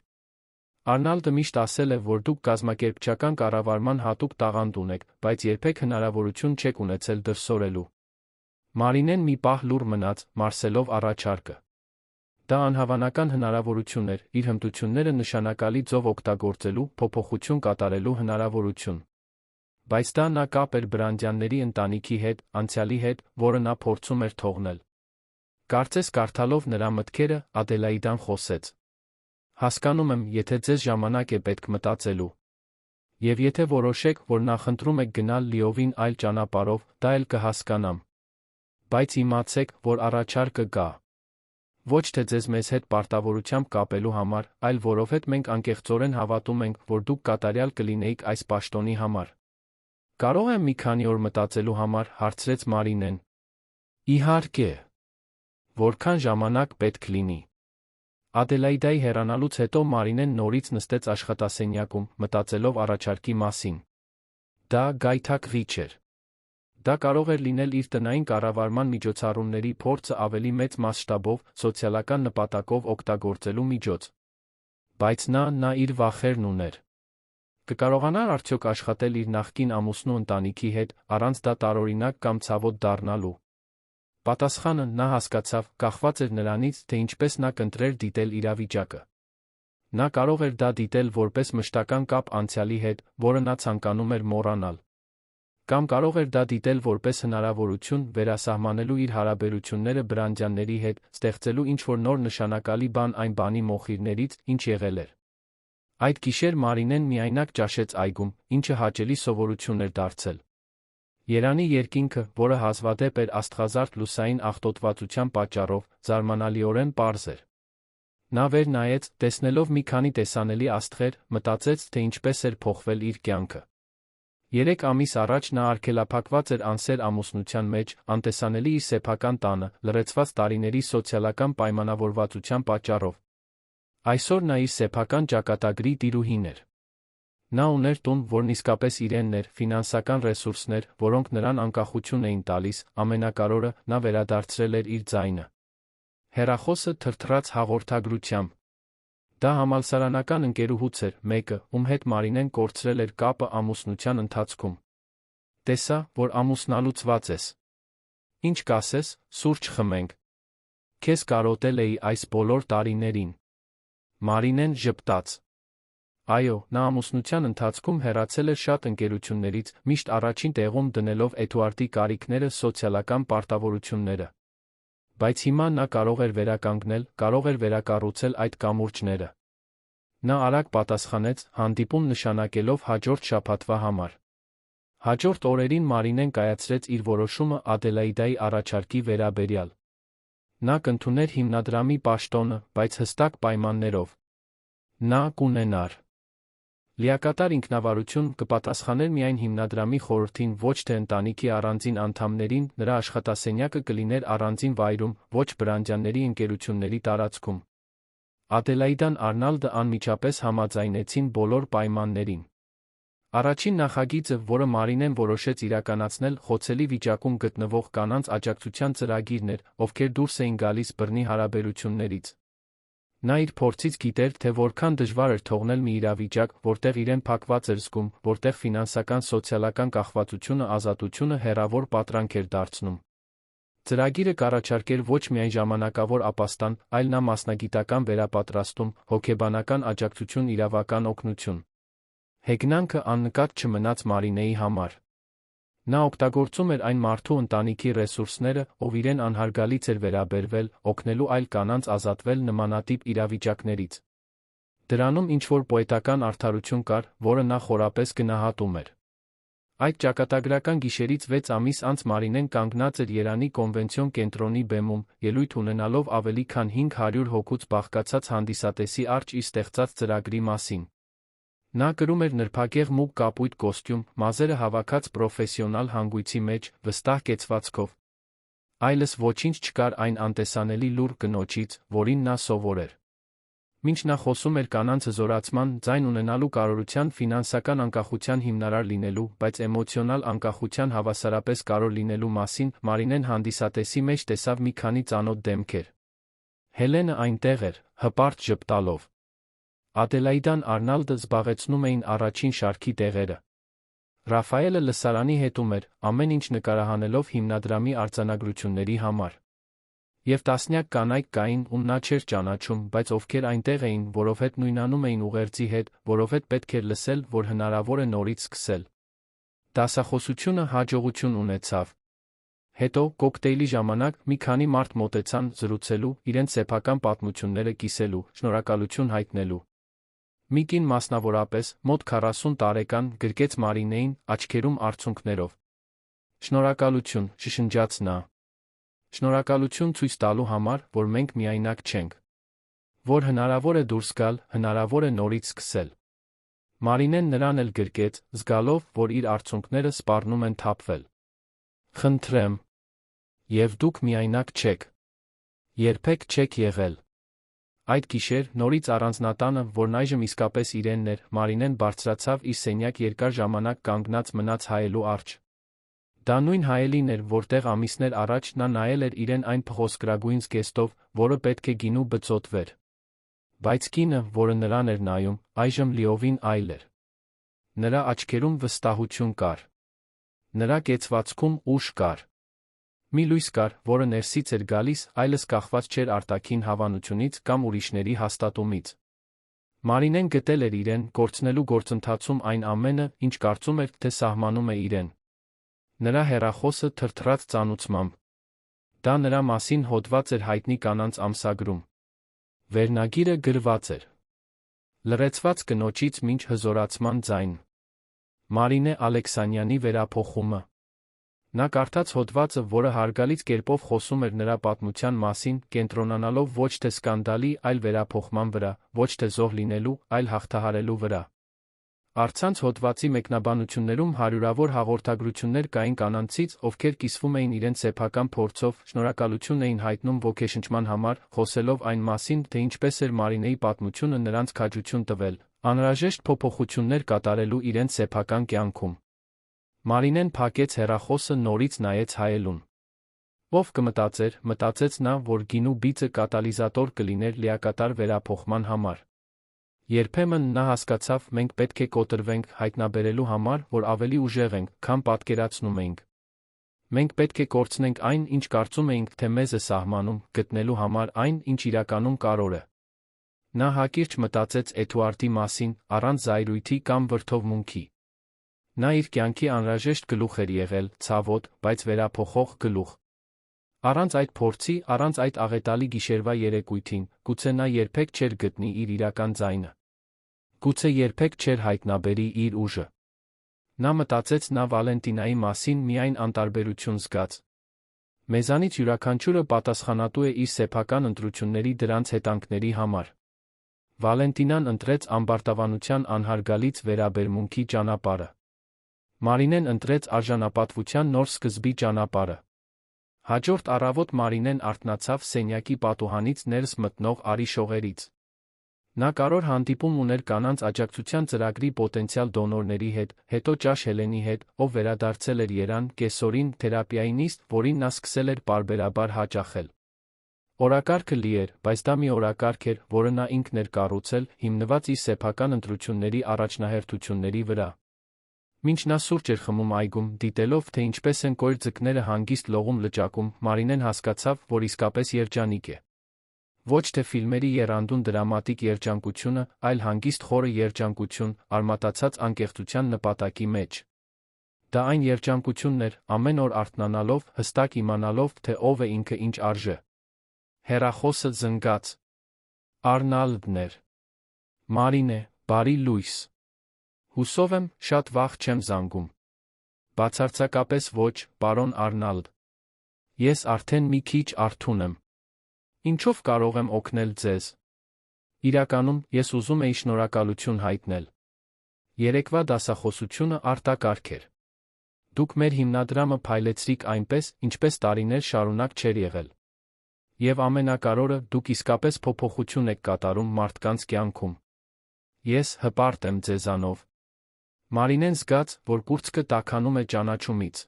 Արնալդը միշտ ասել է, որ դուք կազմակերպչական կառավարման հատուկ տաղանդ ունեք, բայց երբեք հնարավորություն չեք ունեցել դրսևորելու։ Մարինեն մի պահ լուռ մնաց, մարսելով առաջարկը։ Դա անհավանական հնարավորություն էր, իր հմտությունները նշանակալի ձով օգտագործելու, փոփոխություն կատարելու հնարավորություն։ Բայց դա նա կապ էր Բրանդյանների ընտանիքի հետ, անցյալի հետ, որը նա փորձում էր թողնել։ Կարծես կարդալով նրա մտքերը, Ադելաիդան խոսեց։ Հասկանում եմ, եթե ձեզ ժամանակ է պետք մտածելու։ Եվ եթե որոշեք, որ նախընտրում եք գնալ լիովին այլ ճանապարհով, դա էլ կհասկանամ։ Բայց իմացեք, որ առաջարկը կա։ Ոչ թե ձեզ մեզ հետ պարտավորությամբ կապելու համար, այլ որովհետև մենք անկեղծորեն հավատում ենք, որ դուք կատարյալ կլինեիք այս պաշտոնի համար։ Կարող եմ մի քանի օր մտածելու համար, հարցրեց Մարինեն։ Իհարկե։ Որքան ժամանակ պետք լինի։ Ադելաիդայի հեռանալուց հետո Մարինեն նորից նստեց աշխատասենյակում, մտածելով առաջարկի մասին։ Դա գայթակղիչ էր։ Դա կարող էր լինել իր տնային կառավարման միջոցառումների փորձը ավելի մեծ մասշտաբով, սոցիալական նպատակով օգտագործելու միջոց։ Բայց նա իր վախերն ուներ։ Կկարողանար արդյոք աշխատել իր նախկին ամուսնու ընտանիքի հետ, առանց դա տարօրինակ կամ ցավոտ դառնալու։ Պատասխանը, նա հասկացավ, կախված էր նրանից, թե ինչպես նա կընտրեր դիտել իրավիճակը։ Նա կարող էր դա դիտել որպես մշտական կապ անցյալի հետ, որը նա ցանկանում էր մոռանալ։ Կամ կարող էր դա դիտել որպես հնարավորություն վերասահմանելու իր հարաբերությունները Բրանդյանների հետ, ստեղծելու ինչ-որ նոր նշանակալի բան այն բանի մոխիրներից, ինչ եղել էր։ Այդ գիշեր Մարինեն միայնակ ճաշեց այգում, ինչը հաճելի սովորություն էր դարձել։ Երանի երկինքը, որը հազվադեպ էր աստղազարդ լուսային աղտոտվածության պատճառով, զարմանալիորեն պարզ էր։ Նա վեր նայեց, տեսնելով մի քանի տեսանելի աստղեր, մտածեց, թե ինչպես էր փոխվել իր կյանքը։ 3 ամիս առաջ նա արգելափակված էր անսեր ամուսնության մեջ, անտեսանելի իր սեփական տանը, լռեցված տարիների սոցիալական պայմանավորվածության պատճառով։ Այսօր նա իր սեփական ճակատագրի տիրուհին էր։ Նա ուներ տուն, որն իսկապես իրենն էր, ֆինանսական ռեսուրսներ, որոնք նրան անկախություն էին տալիս, ամենակարևորը, նա վերադարձրել էր իր ձայնը։ Հեռախոսը թրթռաց հաղորդագրությամբ։ Դա համալսարանական ընկերուհուց էր, մեկը, ում հետ Մարինեն կորցրել էր կապը ամուսնության ընթացքում։ Տեսա, որ ամուսնալուծված ես։ Ինչ կասես, սուրճ խմենք։ Քեզ կարոտել էի այս բոլոր տարիներին։ Մարինեն ժպտաց։ Այո, նա ամուսնության ընթացքում հեռացել էր շատ ընկերություններից, միշտ առաջին տեղում դնելով Էդուարդի կարիքները, սոցիալական պարտավորությունները։ Բայց հիմա նա կարող էր վերականգնել, կարող էր վերակառուցել այդ կամուրջները։ Նա արագ պատասխանեց, հանդիպում նշանակելով հաջորդ շաբաթվա համար։ Հաջորդ օրերին Մարինեն կայացրեց իր որոշումը Ադելաիդայի առաջարկի վերաբերյալ։ Նա կընդուներ հիմնադրամի պաշտոնը, բայց հստակ պայմաններով։ Նա կունենար լիակատար ինքնավարություն, կպատասխաներ միայն հիմնադրամի խորհրդին, ոչ թե ընտանիքի առանձին անդամներին, նրա աշխատասենյակը կլիներ առանձին վայրում, ոչ Բրանդյանների ընկերությունների տարածքում։ Ադելաիդան Արնալդը անմիջապես համաձայնեցին բոլոր պայմաններին։ Առաջին նախագիծը, որը Մարինեն որոշեց իրականացնել, խոցելի վիճակում գտնվող կանանց աջակցության ծրագիրն էր, ովքեր դուրս էին գալիս բռնի հարաբերություններից։ Նա իր փորձից գիտեր, թե որքան դժվար էր թողնել մի իրավիճակ, որտեղ իրեն փակված էր զգում, որտեղ ֆինանսական սոցիալական կախվածությունը ազատությունը հեռավոր պատրանք էր դարձնում։ Ծրագիրը կառաջարկեր ոչ միայն ժամանակավոր ապաստան, այլ նա մասնագիտական վերապատրաստում, հոգեբանական աջակցություն, իրավական օգնություն։ Հեգնանքը աննկատ չմնաց Մարինեի համար։ Նա օգտագործում էր այն մարդու ընտանիքի ռեսուրսները, ով իրեն անհարգալից էր վերաբերվել, օգնելու այլ կանանց ազատվել նմանատիպ իրավիճակներից։ Դրանում ինչ-որ պոետական արդարություն կար, որը նա խորապես գնահատում էր։ Այդ ճակատագրական գիշերից 6 ամիս անց Մարինեն կանգնած էր Երանի կոնվենցիոն կենտրոնի բեմում, ելույթ ունենալով ավելի քան 500 հոգուց բաղկացած հանդիսատեսի առջ իր ստեղծած ծրագրի մասին։ Նա կրում էր նրբագեղ մուգ կապույտ կոստյում, մազերը հավաքած պրոֆեսիոնալ հանգույցի մեջ, վստահ կեցվածքով։ Այլս ոչինչ չկար այն անտեսանելի լուռ կնոջից, որին նա սովոր էր։ Մինչ նա խոսում էր կանանց հզորացման, ձայն ունենալու կարողության, ֆինանսական անկախության հիմնարար լինելու, բայց էմոցիոնալ անկախության հավասարապես կարող լինելու մասին, Մարինեն հանդիսատեսի մեջ տեսավ մի քանի ծանոթ դեմքեր։ Հելենը այնտեղ էր, հպարտ ժպտալով։ Ադելաիդան Արնալդը զբաղեցնում էին առաջին շարքի տեղերը։ Ռաֆայելը լսարանի հետում էր, ամեն ինչ նկարահանելով հիմնադրամի արձանագրությունների համար։ Եվ տասնյակ կանայք կային, ում նա չէր ճանաչում, բայց ովքեր այնտեղ էին, որովհետ նույնանում էին ուղերձի հետ, որովհետ պետք էր լսել, որ հնարավոր է նորից սկսել։ Դասախոսությունը հաջողություն ունեցավ։ Հետո, կոկտեյլի ժամանակ, մի քանի մարդ մոտեցան զրուցելու, իրենց սեփական պատմությունները կիսելու, շնորհակալություն հայտնելու։ Մի կին մասնավորապես, մոտ 40 տարեկան, գրկեց Մարինեին, աչքերում արցունքներով։ Շնորհակալություն, շշնջաց նա։ Շնորհակալություն ցույց տալու համար, որ մենք միայնակ չենք։ Որ հնարավոր է դուրս գալ, հնարավոր է նորից սկսել։ Մարինեն նրան էլ գրկեց, զգալով, որ իր արցունքները սպառնում են թափվել։ Խնդրեմ։ Եվ դուք միայնակ չեք։ Երբեք չեք եղել։ Այդ գիշեր, նորից առանձնատանը, որն այժմ իսկապես իրենն էր, Մարինեն բարձրացավ իր սենյակ երկար ժամանակ կանգնած մնաց հայելու առջ։ Դա նույն հայելին էր, որտեղ ամիսներ առաջ նա նայել էր իրեն այն փղոսկրագույն զգեստով, որը պետք է գինու բծոտվեր։ Բայց կինը, որը նրան էր նայում, այժմ լիովին այլ էր։ Նրա աչքերում վստահություն կար։ Նրա կեցվածքում ուժ կար։ Մի լույս կար, որը ներսից էր գալիս, այլս կախված չէր արտաքին հավանությունից կամ ուրիշների հաստատումից։ Մարինեն գտել էր իրեն, կորցնելու գործընթացում այն ամենը, ինչ կարծում էր, թե սահմանում է իրեն։ Նրա հեռախոսը թրթռաց ծանուցմամբ։ Դա նրա մասին հոդված էր հայտնի կանանց ամսագրում։ Վերնագիրը գրված էր. Լռեցված կնոջից մինչ հզորացման ձայն։ Մարինե Ալեքսանյանի վերափոխումը։ Նա կարդաց հոդվածը, որը հարգալից կերպով խոսում էր նրա պատմության մասին, կենտրոնանալով ոչ թե սկանդալի, այլ վերափոխման վրա, ոչ թե զոհ լինելու, այլ հաղթահարելու վրա։ Առցանց հոդվածի մեկնաբանություններում հարյուրավոր հաղորդագրություններ կային կանանցից, ովքեր կիսվում էին իրենց սեփական փորձով, շնորհակալություն էին հայտնում ոգեշնչման համար, խոսելով այն մասին, թե ինչպես էր Մարինեի պատմությունը նրանց քաջություն տվել, անհրաժեշտ փոփոխություններ կատարելու իրենց սեփական կյանքում։ Մարինեն փակեց հեռախոսը, նորից նայեց հայելուն։ Ով կմտածեր, մտածեց նա, որ գինու բիծը կատալիզատոր կլիներ լիակատար վերափոխման համար։ Երբեմն նա հասկացավ, մենք պետք է կոտրվենք հայտնաբերելու համար, որ ավելի ուժեղ ենք, քան պատկերացնում էինք։ Մենք պետք է կորցնենք այն, ինչ կարծում էինք, թե մեզ է սահմանում, գտնելու համար այն, ինչ իրականում կարևոր է։ Նա հակիրճ մտածեց Էդուարդի մասին, առանց զայրույթի կամ վրդովմունքի։ Նա իր կյանքի անհրաժեշտ գլուխ էր եղել, ցավոտ, բայց վերափոխող գլուխ։ Առանց այդ փորձի, առանց այդ աղետալի գիշերվա երեկույթին, գուցե նա երբեք չէր գտնի իր իրական ձայնը։ Գուցե երբեք չէր հայտնաբերի իր ուժը։ Նա մտածեց նա Վալենտինայի մասին միայն անտարբերություն զգաց։ Մեզանից յուրաքանչյուրը պատասխանատու է իր սեփական ընտրությունների դրանց հետանքների համար։ Վալենտինան ընտրեց ամբարտավանության անհարգալից վերաբերմունքի ճանապարհը։ Մարինեն ընտրեց արժանապատվության նոր սկզբի ճանապարհը։ Հաջորդ առավոտ Մարինեն արթնացավ սենյակի պատուհանից ներս մտնող Արի շողերից։ Նա կարևոր հանդիպում ուներ կանանց աջակցության ծրագրի պոտենցիալ դոնորների հետ, հետո ճաշ Հելենի հետ, ով վերադարձել էր Երան, կեսօրին, թերապիայի նիստ, որին նա սկսել էր պարբերաբար հաճախել։ Օրակարգը լի էր, բայց դա մի օրակարգ էր, որը նա ինքն էր կառուցել, հիմնված իր սեփական ընտրությունների առաջնահերթությունների վրա։ Մինչ նա սուրճ էր խմում այգում, դիտելով, թե ինչպես են կոյր ձկները հանգիստ լողում լճակում, Մարինեն հասկացավ, որ իսկապես երջանիկ է։ Ոչ թե ֆիլմերի եռանդուն դրամատիկ երջանկությունը, այլ հանգիստ խորը երջանկություն, արմատացած անկեղծության նպատակի մեջ։ Դա այն երջանկությունն էր, ամեն օր արթնանալով, հստակ իմանալով, թե ով է ինքը ինչ արժե։ Հեռախոսը զնգաց։ Արնալդն էր։ Մարինե, բարի լույս։ Հուսով եմ, շատ վաղ չեմ զանգում։ Բացարձակապես ոչ, պարոն Արնալդ։ Ես արդեն մի քիչ արթուն եմ։ Ինչով կարող եմ օգնել ձեզ։ Իրականում, ես ուզում էի շնորհակալություն հայտնել։ Երեկվա դասախոսությունը արտակարգ էր։ Դուք մեր հիմնադրամը փայլեցրիք այնպես, ինչպես տարիներ շարունակ չէր եղել։ Եվ ամենակարևորը, դուք իսկապես փոփոխություն եք կատարում մարդկանց կյանքում։ Ես հպարտ եմ ձեզանով։ Մարինեն զգաց, որ կուրծքը տաքանում է ճանաչումից։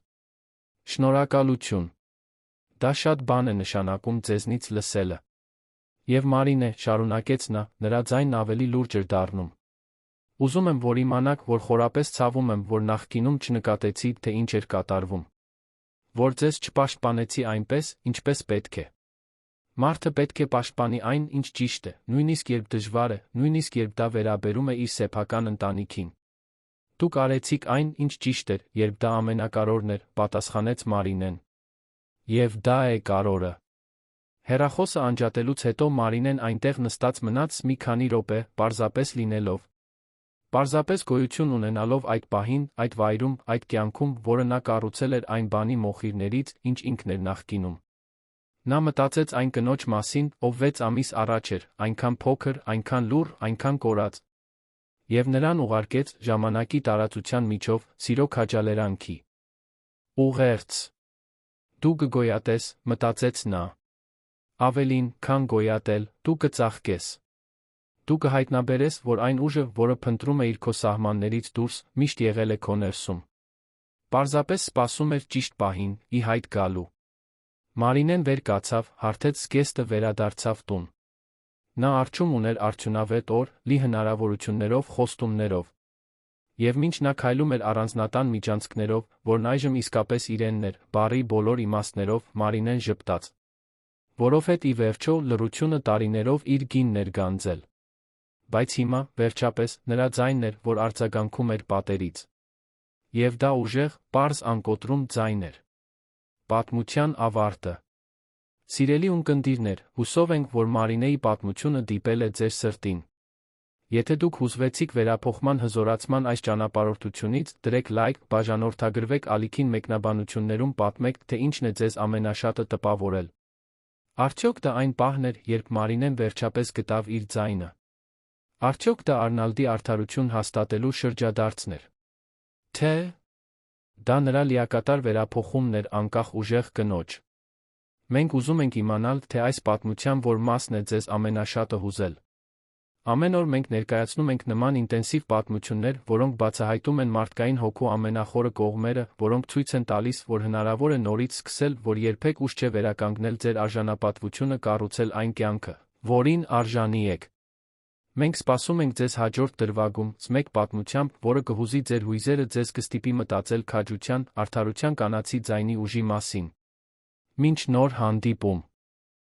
Շնորհակալություն։ Դա շատ բան է նշանակում ձեզնից լսելը։ Եվ Մարինե, շարունակեց նա, նրա ձայնն ավելի լուրջ էր դառնում։ Ուզում եմ, որ իմանաք, որ խորապես ցավում եմ, որ նախկինում չնկատեցի, թե ինչ էր կատարվում։ Որ ձեզ չպաշտպանեցի այնպես, ինչպես պետք է։ Մարդը պետք է պաշտպանի այն, ինչ ճիշտ է, նույնիսկ երբ դժվար է, նույնիսկ երբ դա վերաբերում է իր սեփական ընտանիքին։ Դուք արեցիք այն, ինչ ճիշտ էր, երբ դա ամենակարևորն էր, պատասխանեց Մարինեն։ Եվ դա է կարևորը։ Հեռախոսը անջատելուց հետո Մարինեն այնտեղ նստած մնաց մի քանի րոպե, պարզապես լինելով։ Պարզապես գոյություն ունենալով այդ պահին, այդ վայրում, այդ կյանքում, որը նա կառուցել էր այն բանի մոխիրներից, ինչ ինքն էր նախկինում։ Նա մտածեց այն կնոջ մասին, ով 6 ամիս առաջ էր, այնքան փոքր, այնքան լուռ, այնքան կորած։ Եվ նրան ուղարկեց ժամանակի տարածության միջով սիրո քաջալերանքի։ Ուղերձ։ Դու կգոյատես, մտածեց նա։ Ավելին, քան գոյատել, դու կծաղկես։ Դու կհայտնաբերես, որ այն ուժը, որը փնտրում է իր քո սահմաններից դուրս, միշտ եղել է քո ներսում։ Պարզապես սպասում էր ճիշտ պահին, ի հայտ գալու։ Մարինեն վեր կացավ, հարթեց զգեստը, վերադարձավ տուն։ Նա առջում ուներ արդյունավետ օր, լի հնարավորություններով, խոստումներով։ Եվ մինչ նա քայլում էր առանձնատան միջանցքներով, որն այժմ իսկապես իրենն էր, բառի բոլոր իմաստներով, Մարինեն ժպտաց։ Որովհետև ի վերջո լռությունը տարիներով իր գինն էր գանձել։ Բայց հիմա, վերջապես, նրա ձայնն էր, որ արձագանքում էր պատերից։ Եվ դա ուժեղ, պարզ անկոտրում ձայն էր։ Պատմության ավարտը։ Սիրելի ունկնդիրներ, հուսով ենք, որ Մարինեի պատմությունը դիպել է ձեր սրտին։ Եթե դուք հուզվեցիք վերափոխման հզորացման այս ճանապարհորդությունից, դրեք լայք, բաժանորդագրվեք ալիքին, մեկնաբանություններում պատմեք, թե ինչն է ձեզ ամենաշատը տպավորել։ Արդյոք դա այն պահն էր, երբ Մարինեն վերջապես գտավ իր ձայնը։ Արդյոք դա Արնալդի արդարություն հաստատելու շրջադարձն էր։ Թե դա նրա լիակատար վերափոխումն էր անկախ ուժեղ կնոջ։ Մենք ուզում ենք իմանալ, թե այս պատմության որ մասն է ձեզ ամենաշատը հուզել։ Ամեն օր մենք ներկայացնում ենք նման ինտենսիվ պատմություններ, որոնք բացահայտում են մարդկային հոգու ամենախորը կողմերը, որոնք ցույց են տալիս, որ հնարավոր է նորից սկսել, որ երբեք ուշ չէ վերականգնել ձեր արժանապատվությունը, կառուցել այն կյանքը, որին արժանի եք։ Մենք սպասում ենք ձեզ հաջորդ դրվագում, մեկ պատմությամբ, որը կհուզի ձեր հույզերը, ձեզ կստիպի մտածել քաջության, արդարության կանացի ձայնի ուժի մասին։ Մինչ նոր հանդիպում։